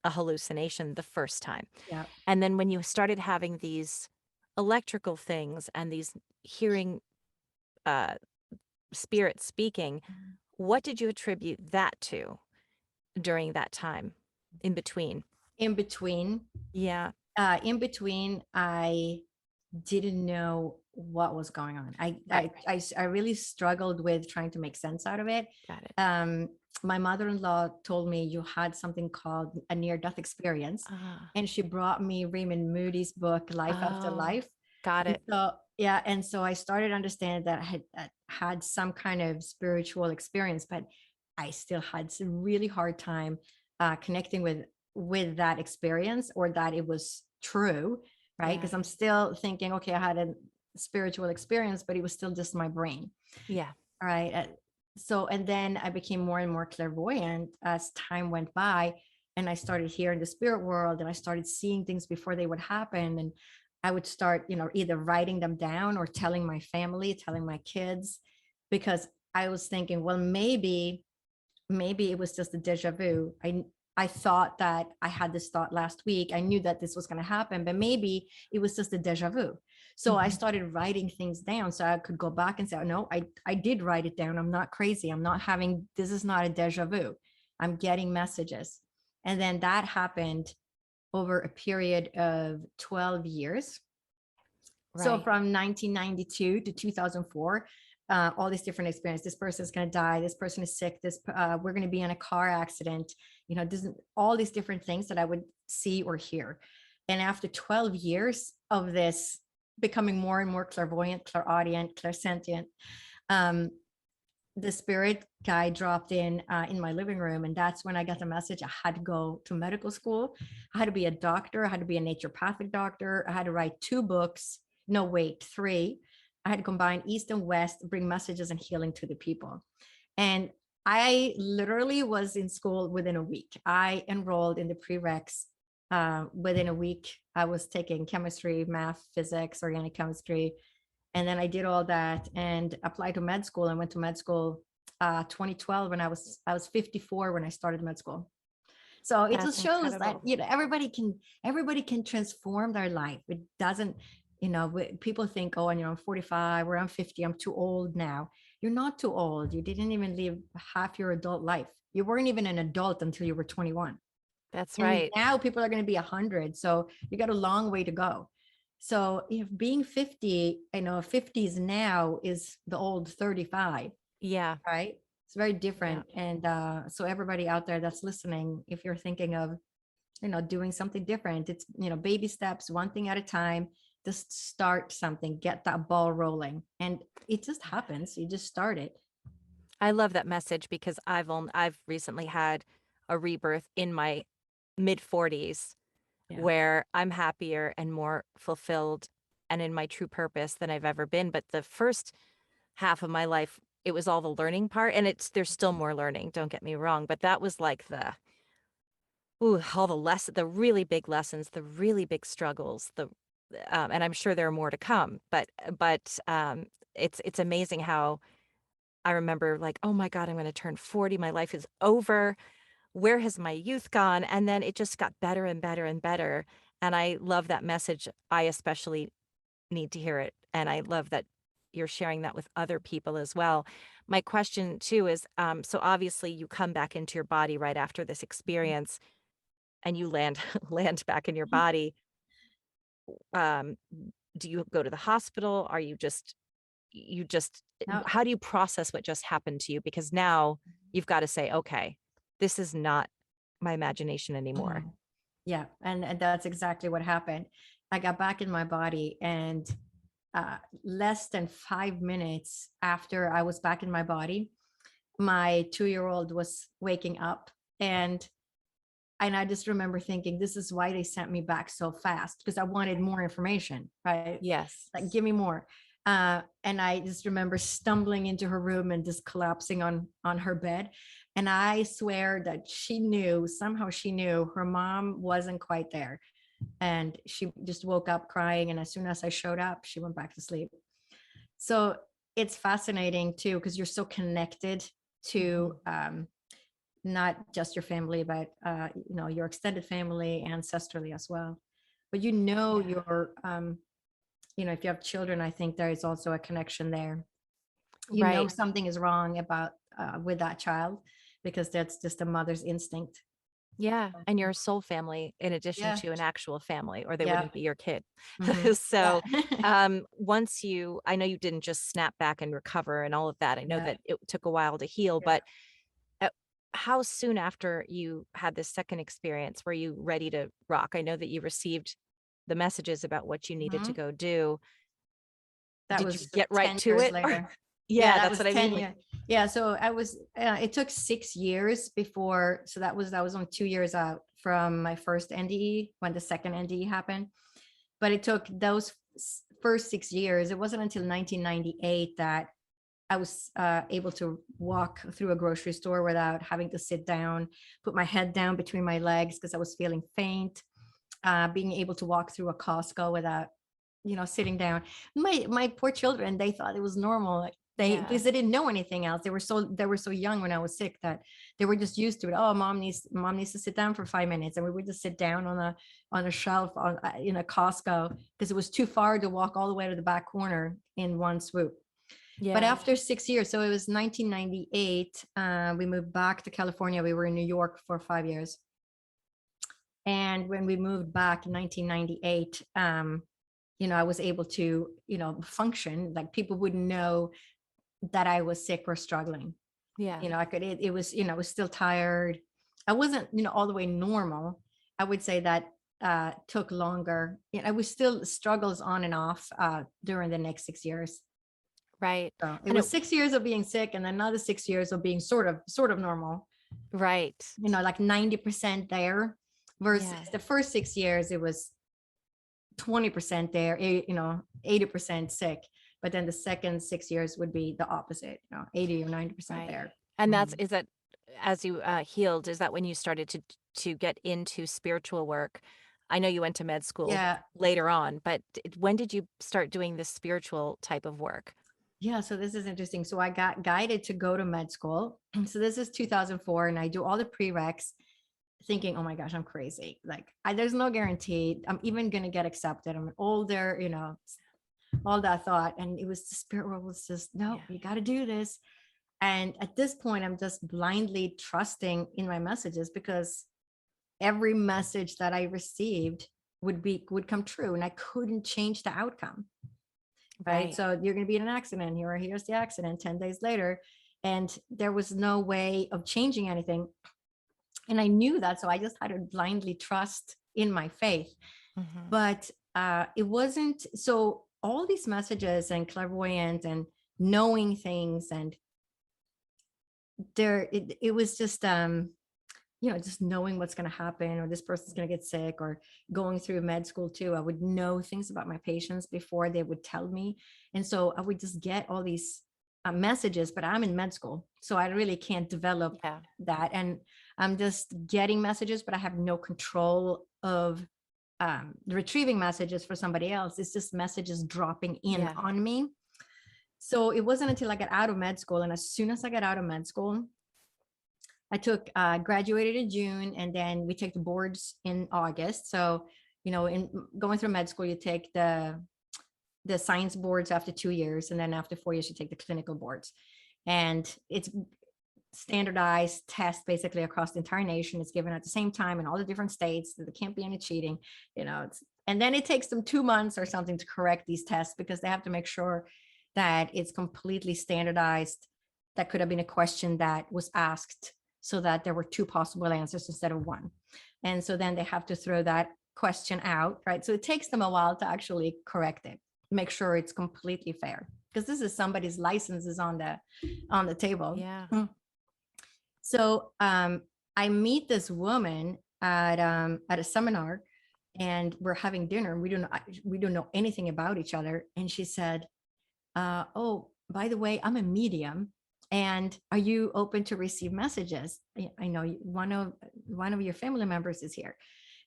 a hallucination the first time. Yeah. And then when you started having these electrical things and these hearing uh, spirits speaking, what did you attribute that to during that time in between? In between, Yeah, I didn't know what was going on. right. I really struggled with trying to make sense out of it. Got it. Um, my mother-in-law told me you had something called a near-death experience, Ah, and she brought me Raymond Moody's book, Life After oh, Life. got And it. so, yeah, and so I started understanding that I had some kind of spiritual experience, but I still had some really hard time connecting with that experience, or that it was true, right? Yeah, Because I'm still thinking, okay, I had a spiritual experience, but it was still just my brain. yeah, All right. So, and then I became more and more clairvoyant as time went by, and I started hearing the spirit world, and I started seeing things before they would happen. And I would start, either writing them down or telling my family, telling my kids, because I was thinking, well, maybe it was just a deja vu. I thought that I had this thought last week. I knew that this was going to happen, but maybe it was just a deja vu. So I mhm, started writing things down so I could go back and say, oh, no, I did write it down. I'm not crazy. I'm not having, this is not a deja vu. I'm getting messages. And then that happened over a period of 12 years. So right. from 1992 to 2004, all these different experiences. This person is going to die. This person is sick. We're going to be in a car accident. All these different things that I would see or hear. And after 12 years of this, becoming more and more clairvoyant, clairaudient, clairsentient, um, the spirit guy dropped in my living room, and that's when I got the message I had to go to medical school. I had to be a doctor. I had to be a naturopathic doctor. I had to write 2 books. No, wait, 3. I had to combine East and West, bring messages and healing to the people. And I literally was in school within a week. I enrolled in the prereqs within a week. I was taking chemistry, math, physics, organic chemistry, and then I did all that and applied to med school. I went to med school 2012 when I was 54 when I started med school. So it That's just shows that incredible. everybody can transform their life. It doesn't, people think, oh, and I'm 45 or I'm 50, I'm too old now. You're not too old. You didn't even live half your adult life. You weren't even an adult until you were 21. That's And right. now people are going to be 100. So you got a long way to go. So if being 50, 50s now is the old 35, Yeah, right? It's very yeah. different. And so everybody out there that's listening, if you're thinking of, doing something different, it's, baby steps, one thing at a time. Just start something, get that ball rolling. And it just happens. You just start it. I love that message because I've recently had a rebirth in my mid 40s Yeah. where I'm happier and more fulfilled and in my true purpose than I've ever been. But the first half of my life, it was all the learning part, and there's still more learning, don't get me wrong, but that was like all the really big lessons, the really big struggles, and I'm sure there are more to come, but it's amazing how I remember like, oh my God, I'm going to turn 40. My life is over. Where has my youth gone? And then it just got better and better and better. And I love that message. I especially need to hear it. And I love that you're sharing that with other people as well. My question too is, so obviously you come back into your body right after this experience and you land land back in your body. Um, do you go to the hospital? Are you just No. how do you process what just happened to you? Because now you've got to say, okay, this is not my imagination anymore. Mhm. Yeah. And that's exactly what happened. I got back in my body, and less than 5 minutes after I was back in my body, my 2-year-old was waking up, and I just remember thinking, this is why they sent me back so fast, because I wanted more information, right? Yes. Like, give me more. And I just remember stumbling into her room and just collapsing on her bed. And I swear that somehow she knew her mom wasn't quite there. And she just woke up crying. And as soon as I showed up, she went back to sleep. So it's fascinating too, because you're so connected to Mhm. not just your family, but your extended family ancestrally as well. But Yeah. your if you have children, I think there is also a connection there. Right. Something is wrong about with that child, because that's just a mother's instinct. Yeah. And you're a soul family in addition Yeah. to an actual family, or they Yeah. wouldn't be your kid. Yeah. So, I know you didn't just snap back and recover and all of that. I know Yeah. that it took a while to heal, Yeah. but uh, how soon after you had this second experience were you ready to rock? I know that you received the messages about what you needed to Mhm. go do. That Did you was get right 10 to years it? later. Yeah, Yeah, that that's was what I mean. 10 Like, years. Yeah, so it took 6 years before, so that was only 2 years out from my first NDE when the second NDE happened. But it took those first 6 years. It wasn't until 1998 that I was able to walk through a grocery store without having to sit down, put my head down between my legs because I was feeling faint. Being able to walk through a Costco without, sitting down. My poor children, they thought it was normal. Like yeah. because they didn't know anything else. They were so young when I was sick that they were just used to it. Oh, mom needs to sit down for 5 minutes, and we would just sit down on a shelf in a Costco because it was too far to walk all the way to the back corner in one swoop. But Yeah. after 6 years, so it was 1998, we moved back to California. We were in New York for 5 years. And when we moved back in 1998, I was able to, function. Like people wouldn't know that I was sick or struggling. Yeah. I could, it was, I was still tired. I wasn't, all the way normal. I would say that took longer. I was still struggles on and off during the next 6 years. Right. So it And it was 6 years of being sick and then another 6 years of being sort of normal, right. like 90% there versus Yeah. the first 6 years, it was 20% there, 80% sick. But then the second 6 years would be the opposite, 80 or 90% Right. there. And Mhm. is that as you healed, is that when you started to get into spiritual work? I know you went to med school Yeah. later on, but when did you start doing this spiritual type of work? Yeah. So this is interesting. So I got guided to go to med school. So this is 2004, and I do all the prereqs thinking, oh my gosh, I'm crazy. Like there's no guarantee I'm even going to get accepted. I'm older, all that thought. And it was the spirit world was just, no, Yeah. you got to do this. And at this point, I'm just blindly trusting in my messages because every message that I received would come true, and I couldn't change the outcome. Right. Right. So you're going to be in an accident. Here's the accident 10 days later. And there was no way of changing anything. And I knew that. So I just had to blindly trust in my faith. Mhm. But it wasn't so all these messages and clairvoyant and knowing things, and it was just just knowing what's going to happen, or this person's going to get sick, or going through med school too. I would know things about my patients before they would tell me. And so I would just get all these messages, but I'm in med school, so I really can't develop Yeah. that. And I'm just getting messages, but I have no control of retrieving messages for somebody else. It's just messages dropping in Yeah. on me. So it wasn't until I got out of med school. And as soon as I got out of med school, I graduated in June, and then we take the boards in August. So, in going through med school, you take the science boards after 2 years, and then after 4 years, you take the clinical boards. And it's standardized test basically across the entire nation. It's given at the same time in all the different states. There can't be any cheating, and then it takes them 2 months or something to correct these tests because they have to make sure that it's completely standardized. That could have been a question that was asked so that there were two possible answers instead of one. And so then they have to throw that question out, right? So it takes them a while to actually correct it, make sure it's completely fair, because this is somebody's license is on the table. Yeah. So I meet this woman at a seminar, and we're having dinner. We don't know anything about each other. And she said, "Oh, by the way, I'm a medium. And are you open to receive messages? I know one of your family members is here."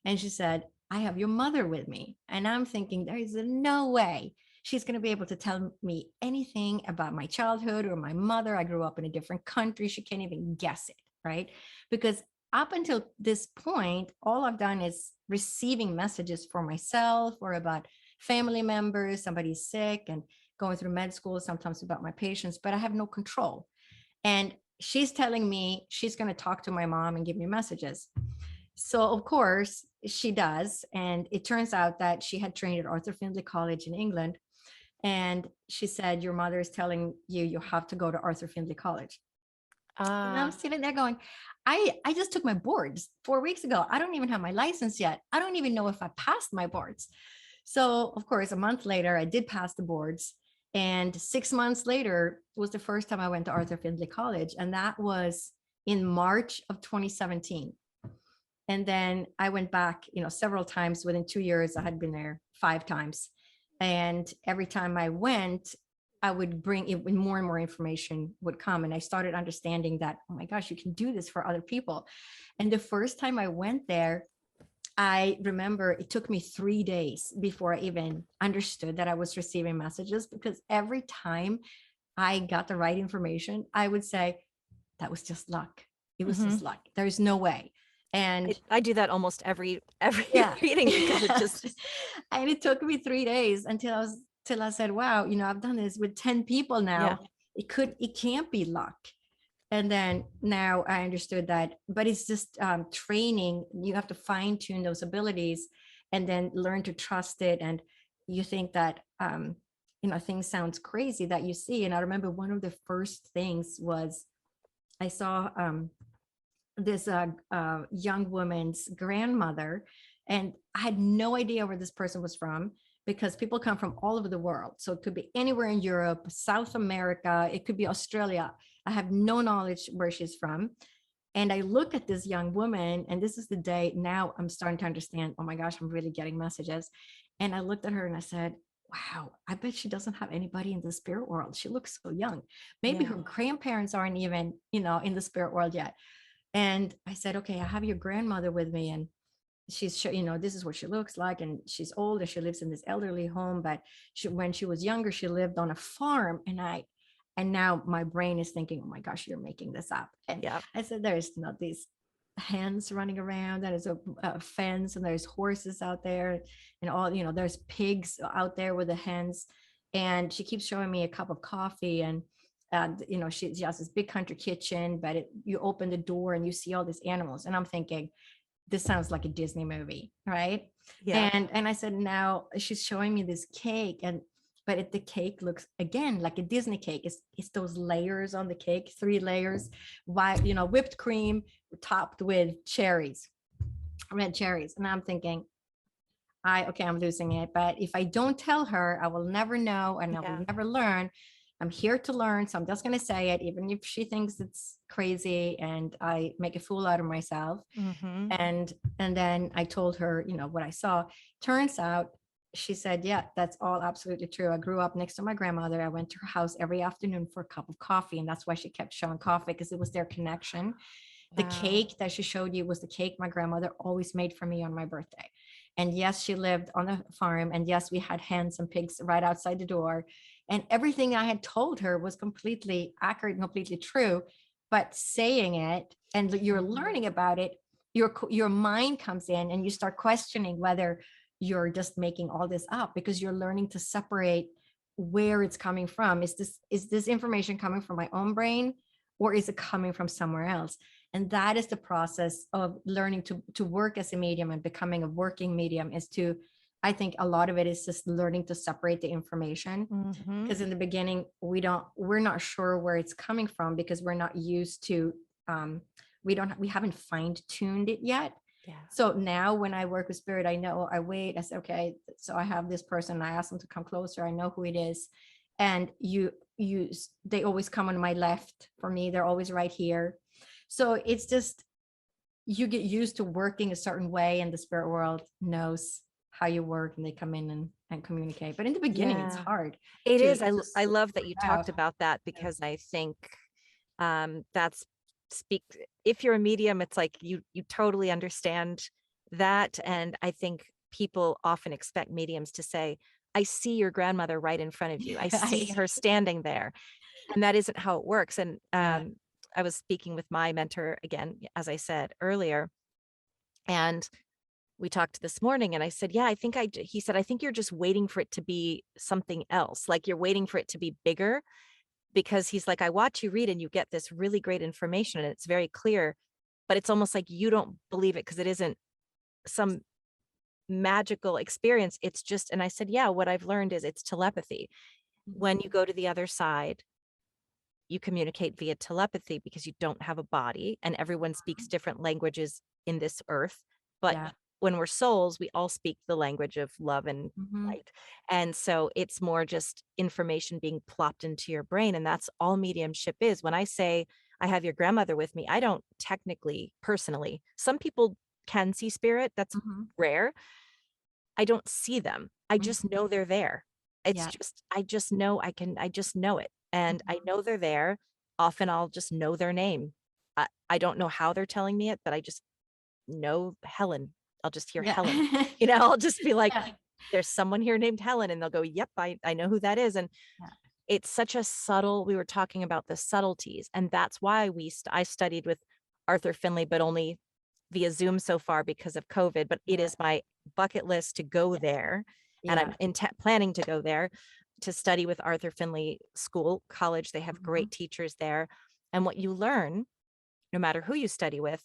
And she said, "I have your mother with me." And I'm thinking, there is no way she's going to be able to tell me anything about my childhood or my mother. I grew up in a different country. She can't even guess it. right? Because up until this point, all I've done is receiving messages for myself or about family members, somebody's sick, and going through med school, sometimes about my patients, but I have no control. And she's telling me she's going to talk to my mom and give me messages. So of course she does. And it turns out that she had trained at Arthur Findlay College in England. And she said, your mother is telling you, you have to go to Arthur Findlay College. And I'm sitting there going, I just took my boards 4 weeks ago. I don't even have my license yet. I don't even know if I passed my boards. So of course, a month later, I did pass the boards. And 6 months later was the first time I went to Arthur Findlay College. And that was in March of 2017. And then I went back, several times within 2 years. I had been there 5 times. And every time I went, I would bring it, more and more information would come. And I started understanding that, oh my gosh, you can do this for other people. And the first time I went there, I remember it took me 3 days before I even understood that I was receiving messages, because every time I got the right information, I would say, that was just luck. It was just luck. There's no way. And I do that almost every yeah. reading, because it just, and it took me 3 days till I said, wow, I've done this with 10 people now. Yeah. It can't be luck. And then now I understood that, but it's just training. You have to fine tune those abilities and then learn to trust it. And you think that, things sounds crazy that you see. And I remember one of the first things was I saw this young woman's grandmother, and I had no idea where this person was from, because people come from all over the world. So it could be anywhere in Europe, South America, it could be Australia. I have no knowledge where she's from. And I look at this young woman, and this is the day now I'm starting to understand, oh my gosh, I'm really getting messages. And I looked at her and I said, wow, I bet she doesn't have anybody in the spirit world. She looks so young. Maybe her grandparents aren't even, in the spirit world yet. And I said, okay, I have your grandmother with me, and she's, this is what she looks like, and she's old and she lives in this elderly home, but when she was younger, she lived on a farm. And now my brain is thinking, oh my gosh, you're making this up. And I said, there's not these hens running around, that is a fence, and there's horses out there, and all, there's pigs out there with the hens. And she keeps showing me a cup of coffee, and she has this big country kitchen, but you open the door and you see all these animals. And I'm thinking, this sounds like a Disney movie, right? Yeah. And I said, now she's showing me this cake, but the cake looks again like a Disney cake. It's those layers on the cake, 3 layers, whipped cream topped with red cherries. And I'm thinking, I'm losing it. But if I don't tell her, I will never know, and I will never learn. I'm here to learn. So I'm just going to say it, even if she thinks it's crazy and I make a fool out of myself. And then I told her, what I saw. Turns out, she said, yeah, that's all absolutely true. I grew up next to my grandmother. I went to her house every afternoon for a cup of coffee. And that's why she kept showing coffee, because it was their connection. The cake that she showed you was the cake my grandmother always made for me on my birthday. And yes, she lived on a farm. And yes, we had hens and pigs right outside the door. And everything I had told her was completely accurate and completely true. But saying it, and you're learning about it, your mind comes in and you start questioning whether you're just making all this up, because you're learning to separate where it's coming from. Is this information coming from my own brain, or is it coming from somewhere else? And that is the process of learning to work as a medium and becoming a working medium. I think a lot of it is just learning to separate the information, because in the beginning, we're not sure where it's coming from, because we're not used to, we haven't fine-tuned it yet. So now when I work with spirit, I say, okay, so I have this person, I ask them to come closer. I know who it is. And they always come on my left for me. They're always right here. So it's just, you get used to working a certain way, and the spirit world knows how you work, and they come in and communicate. But in the beginning, it's hard. It is. I love that you talked about that, because I think if you're a medium, it's like you totally understand that. And I think people often expect mediums to say, I see your grandmother right in front of you. I see her standing there. And that isn't how it works. And I was speaking with my mentor again, as I said earlier, and we talked this morning and I said, yeah, he said, I think you're just waiting for it to be something else. Like you're waiting for it to be bigger, because he's like, I watch you read and you get this really great information and it's very clear, but it's almost like you don't believe it because it isn't some magical experience. It's just, and I said, yeah, what I've learned is it's telepathy. When you go to the other side, you communicate via telepathy because you don't have a body and everyone speaks different languages in this earth. But Yeah. when we're souls, we all speak the language of love and Mhm. light. And so it's more just information being plopped into your brain. And that's all mediumship is. When I say I have your grandmother with me, I don't technically, personally, some people can see spirit. That's Mhm. rare. I don't see them. I Mhm. just know they're there. It's Yeah. just, I just know I just know it. And I Mhm. know they're there. Often I'll just know their name. I don't know how they're telling me it, but I just know Helen. I'll just hear Yeah. Helen. I'll just be like, Yeah. there's someone here named Helen. And they'll go, yep, I know who that is. And Yeah. it's such a subtle, we were talking about the subtleties. And that's why I studied with Arthur Finley, but only via Zoom so far because of COVID, but it Yeah. is my bucket list to go there. And Yeah. I'm planning to go there to study with Arthur Finley School, college. They have Mhm. great teachers there. And what you learn, no matter who you study with,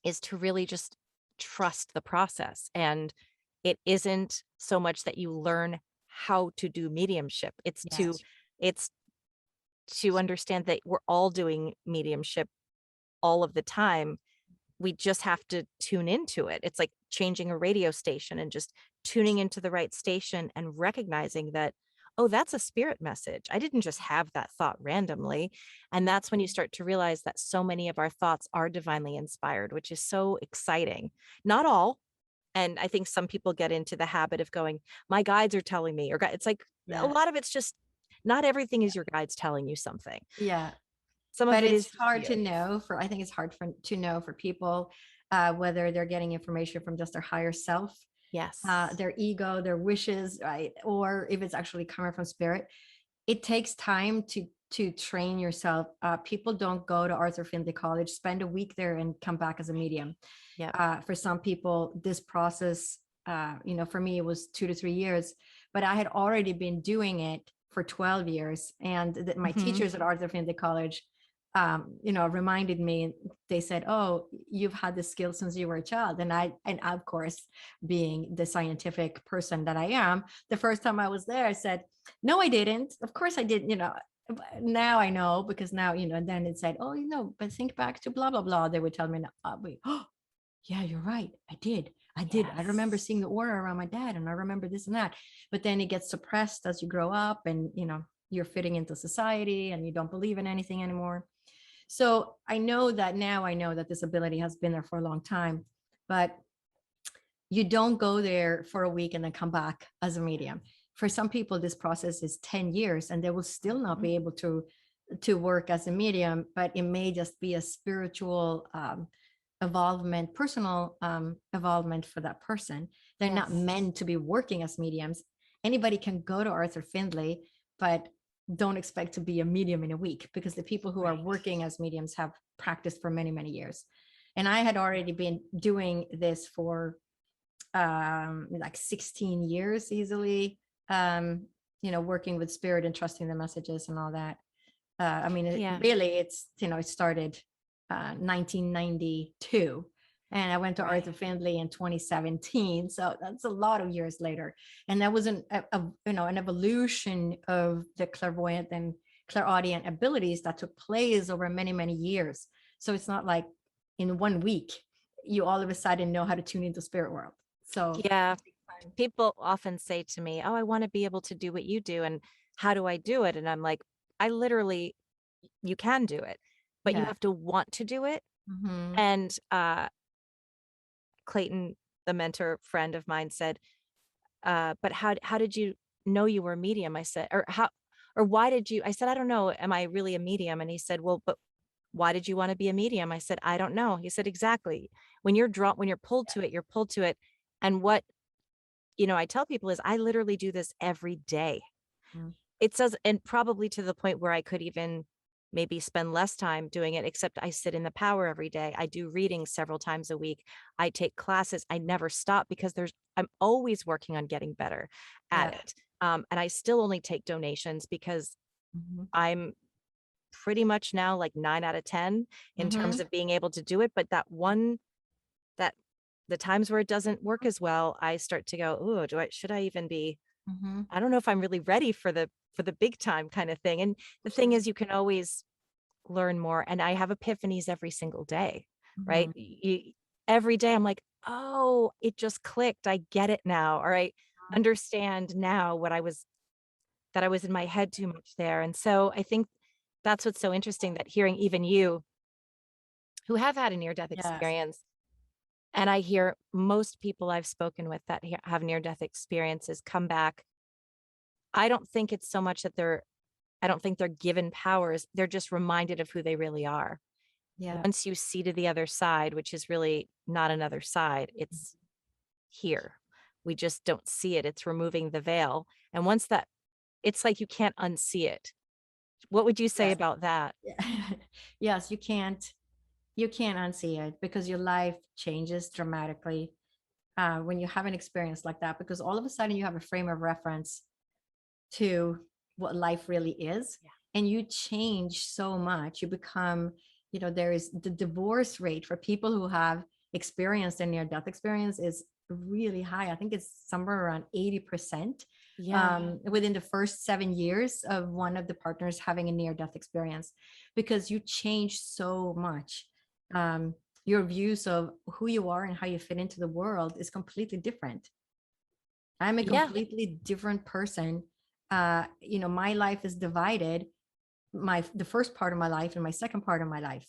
is to really just trust the process. And it isn't so much that you learn how to do mediumship. Yes. It's to understand that we're all doing mediumship all of the time. We just have to tune into it. It's like changing a radio station and just tuning into the right station and recognizing that, oh, that's a spirit message. I didn't just have that thought randomly. And that's when you start to realize that so many of our thoughts are divinely inspired, which is so exciting. Not all. And I think some people get into the habit of going, my guides are telling me, or it's like a Yeah. lot of it's just not everything is your guides telling you something. Yeah. Some of But it it's is just hard to you. know I think it's hard to know for people whether they're getting information from just their higher self, Yes. their ego, their wishes, right? Or if it's actually coming from spirit. It takes time to train yourself. People don't go to Arthur Findlay College, spend a week there and come back as a medium. Yep. For some people, this process, for me, it was 2 to 3 years, but I had already been doing it for 12 years. And my Mhm. teachers at Arthur Findlay College, reminded me, they said, oh, you've had this skill since you were a child. And of course, being the scientific person that I am, the first time I was there, I said, no, I didn't. Of course I didn't, now I know, because now, and then it said, oh, but think back to blah, blah, blah. They would tell me, wait, oh, yeah, you're right. I did. I remember Yes. seeing the aura around my dad, and I remember this and that. But then it gets suppressed as you grow up, and you're fitting into society and you don't believe in anything anymore. So I know that this ability has been there for a long time, but you don't go there for a week and then come back as a medium. For some people, this process is 10 years and they will still not Mhm. be able to work as a medium, but it may just be a spiritual evolvement, personal evolvement for that person. They're not Yes. meant to be working as mediums. Anybody can go to Arthur Findlay, but don't expect to be a medium in a week, because the people who are Right. working as mediums have practiced for many, many years. And I had already been doing this for like 16 years easily, working with spirit and trusting the messages and all that. Yeah. It started 1992, and I went to Right. Arthur Findlay in 2017. So that's a lot of years later. And that was an evolution of the clairvoyant and clairaudient abilities that took place over many, many years. So it's not like in 1 week, you all of a sudden know how to tune into spirit world. So Yeah. People often say to me, oh, I want to be able to do what you do. And how do I do it? And I'm like, I literally, you can do it, but you yeah. have to want to do it. Hmm. And Clayton, the mentor friend of mine, said, but how did you know you were a medium? I said, or why did you? I said, I don't know. Am I really a medium? And he said, well, but why did you want to be a medium? I said, I don't know. He said, exactly. When you're pulled to it, you're pulled to it. And what, I tell people is I literally do this every day. Mm. It says, and probably to the point where I could even maybe spend less time doing it, except I sit in the power every day. I do readings several times a week. I take classes. I never stop because I'm always working on getting better at Yeah. it. And I still only take donations because Mhm. I'm pretty much now like 9 out of 10 in terms Mhm. of being able to do it. But that the times where it doesn't work as well, I start to go, oh, should I even be, Mhm. I don't know if I'm really ready for the big time kind of thing. And the thing Sure. is, you can always learn more. And I have epiphanies every single day, right? Mhm. Every day I'm like, oh, it just clicked. I get it now. Or I understand now that I was in my head too much there. And so I think that's what's so interesting, that hearing even you who have had a near death Yes. experience, and I hear most people I've spoken with that have near death experiences come back. I don't think it's so much that I don't think they're given powers. They're just reminded of who they really are. Yeah. Once you see to the other side, which is really not another side, it's here. We just don't see it. It's removing the veil. And once that, it's like you can't unsee it. What would you say Yes. about that? Yeah. Yes, you can't unsee it because your life changes dramatically when you have an experience like that, because all of a sudden you have a frame of reference to what life really is, Yeah. and you change so much. You become, there is the divorce rate for people who have experienced a near death experience is really high. I think it's somewhere around 80% Yeah. within the first 7 years of one of the partners having a near death experience, because you change so much. Your views of who you are and how you fit into the world is completely different. I'm a Yeah. completely different person. My life is divided, the first part of my life and my second part of my life,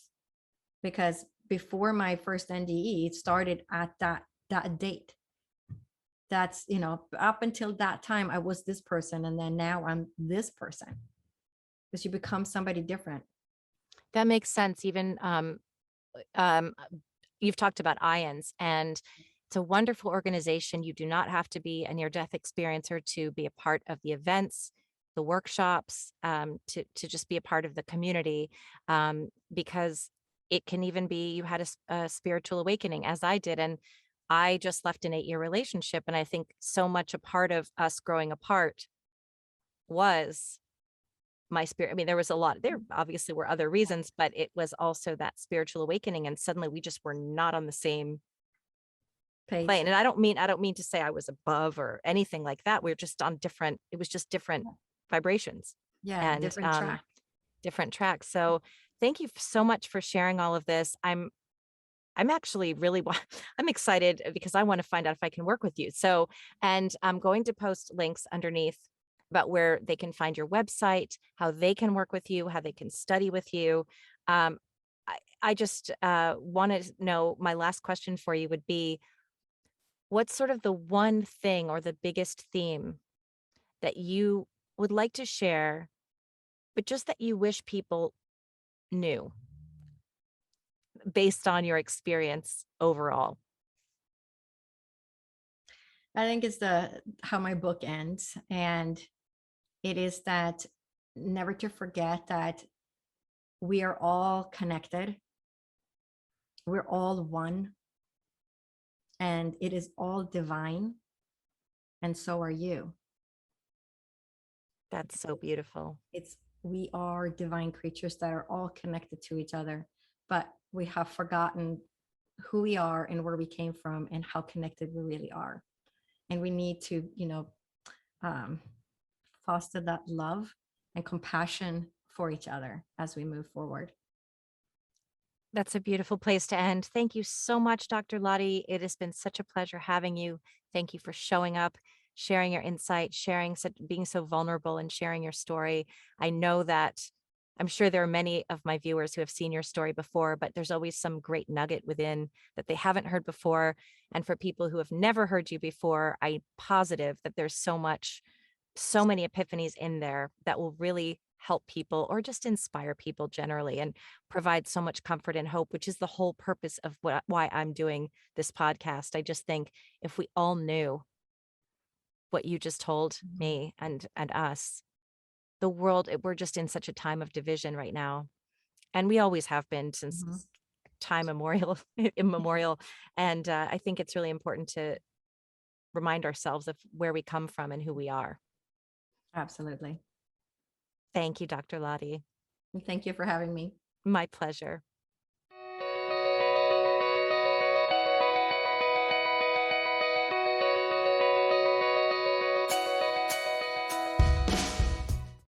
because before my first NDE, it started at that date. That's, up until that time I was this person, and then now I'm this person, because you become somebody different. That makes sense. Even um, you've talked about IONS, and it's a wonderful organization. You do not have to be a near death experiencer to be a part of the events, the workshops, to just be a part of the community, because it can even be you had a spiritual awakening, as I did. And I just left an 8-year relationship. And I think so much a part of us growing apart was my spirit. I mean, there was a lot, there obviously were other reasons, but it was also that spiritual awakening. And suddenly we just were not on the same Page. plane. And I don't mean to say I was above or anything like that. We are just on different, it was just different vibrations Yeah, and different track. different tracks. So thank you so much for sharing all of this. I'm actually really I'm excited because I want to find out if I can work with you. So, and I'm going to post links underneath about where they can find your website, how they can work with you, how they can study with you. Um, I just want to know, my last question for you would be, what's sort of the one thing or the biggest theme that you would like to share, but just that you wish people knew based on your experience overall? I think it's the how my book ends, and it is that never to forget that we are all connected. We're all one, and it is all divine, and so are you. That's so beautiful. It's We are divine creatures that are all connected to each other, but we have forgotten who we are and where we came from and how connected we really are. And we need to, um, foster that love and compassion for each other as we move forward. That's a beautiful place to end. Thank you so much, Dr. Lottie. It has been such a pleasure having you. Thank you for showing up, sharing your insight, being so vulnerable and sharing your story. I know that I'm sure there are many of my viewers who have seen your story before, but there's always some great nugget within that they haven't heard before. And for people who have never heard you before, I'm positive that there's so many epiphanies in there that will really help people or just inspire people generally and provide so much comfort and hope, which is the whole purpose of why I'm doing this podcast. I just think if we all knew what you just told Mhm. me and us, we're just in such a time of division right now. And we always have been since Mhm. time immemorial. And I think it's really important to remind ourselves of where we come from and who we are. Absolutely. Thank you, Dr. Lottie. And thank you for having me. My pleasure.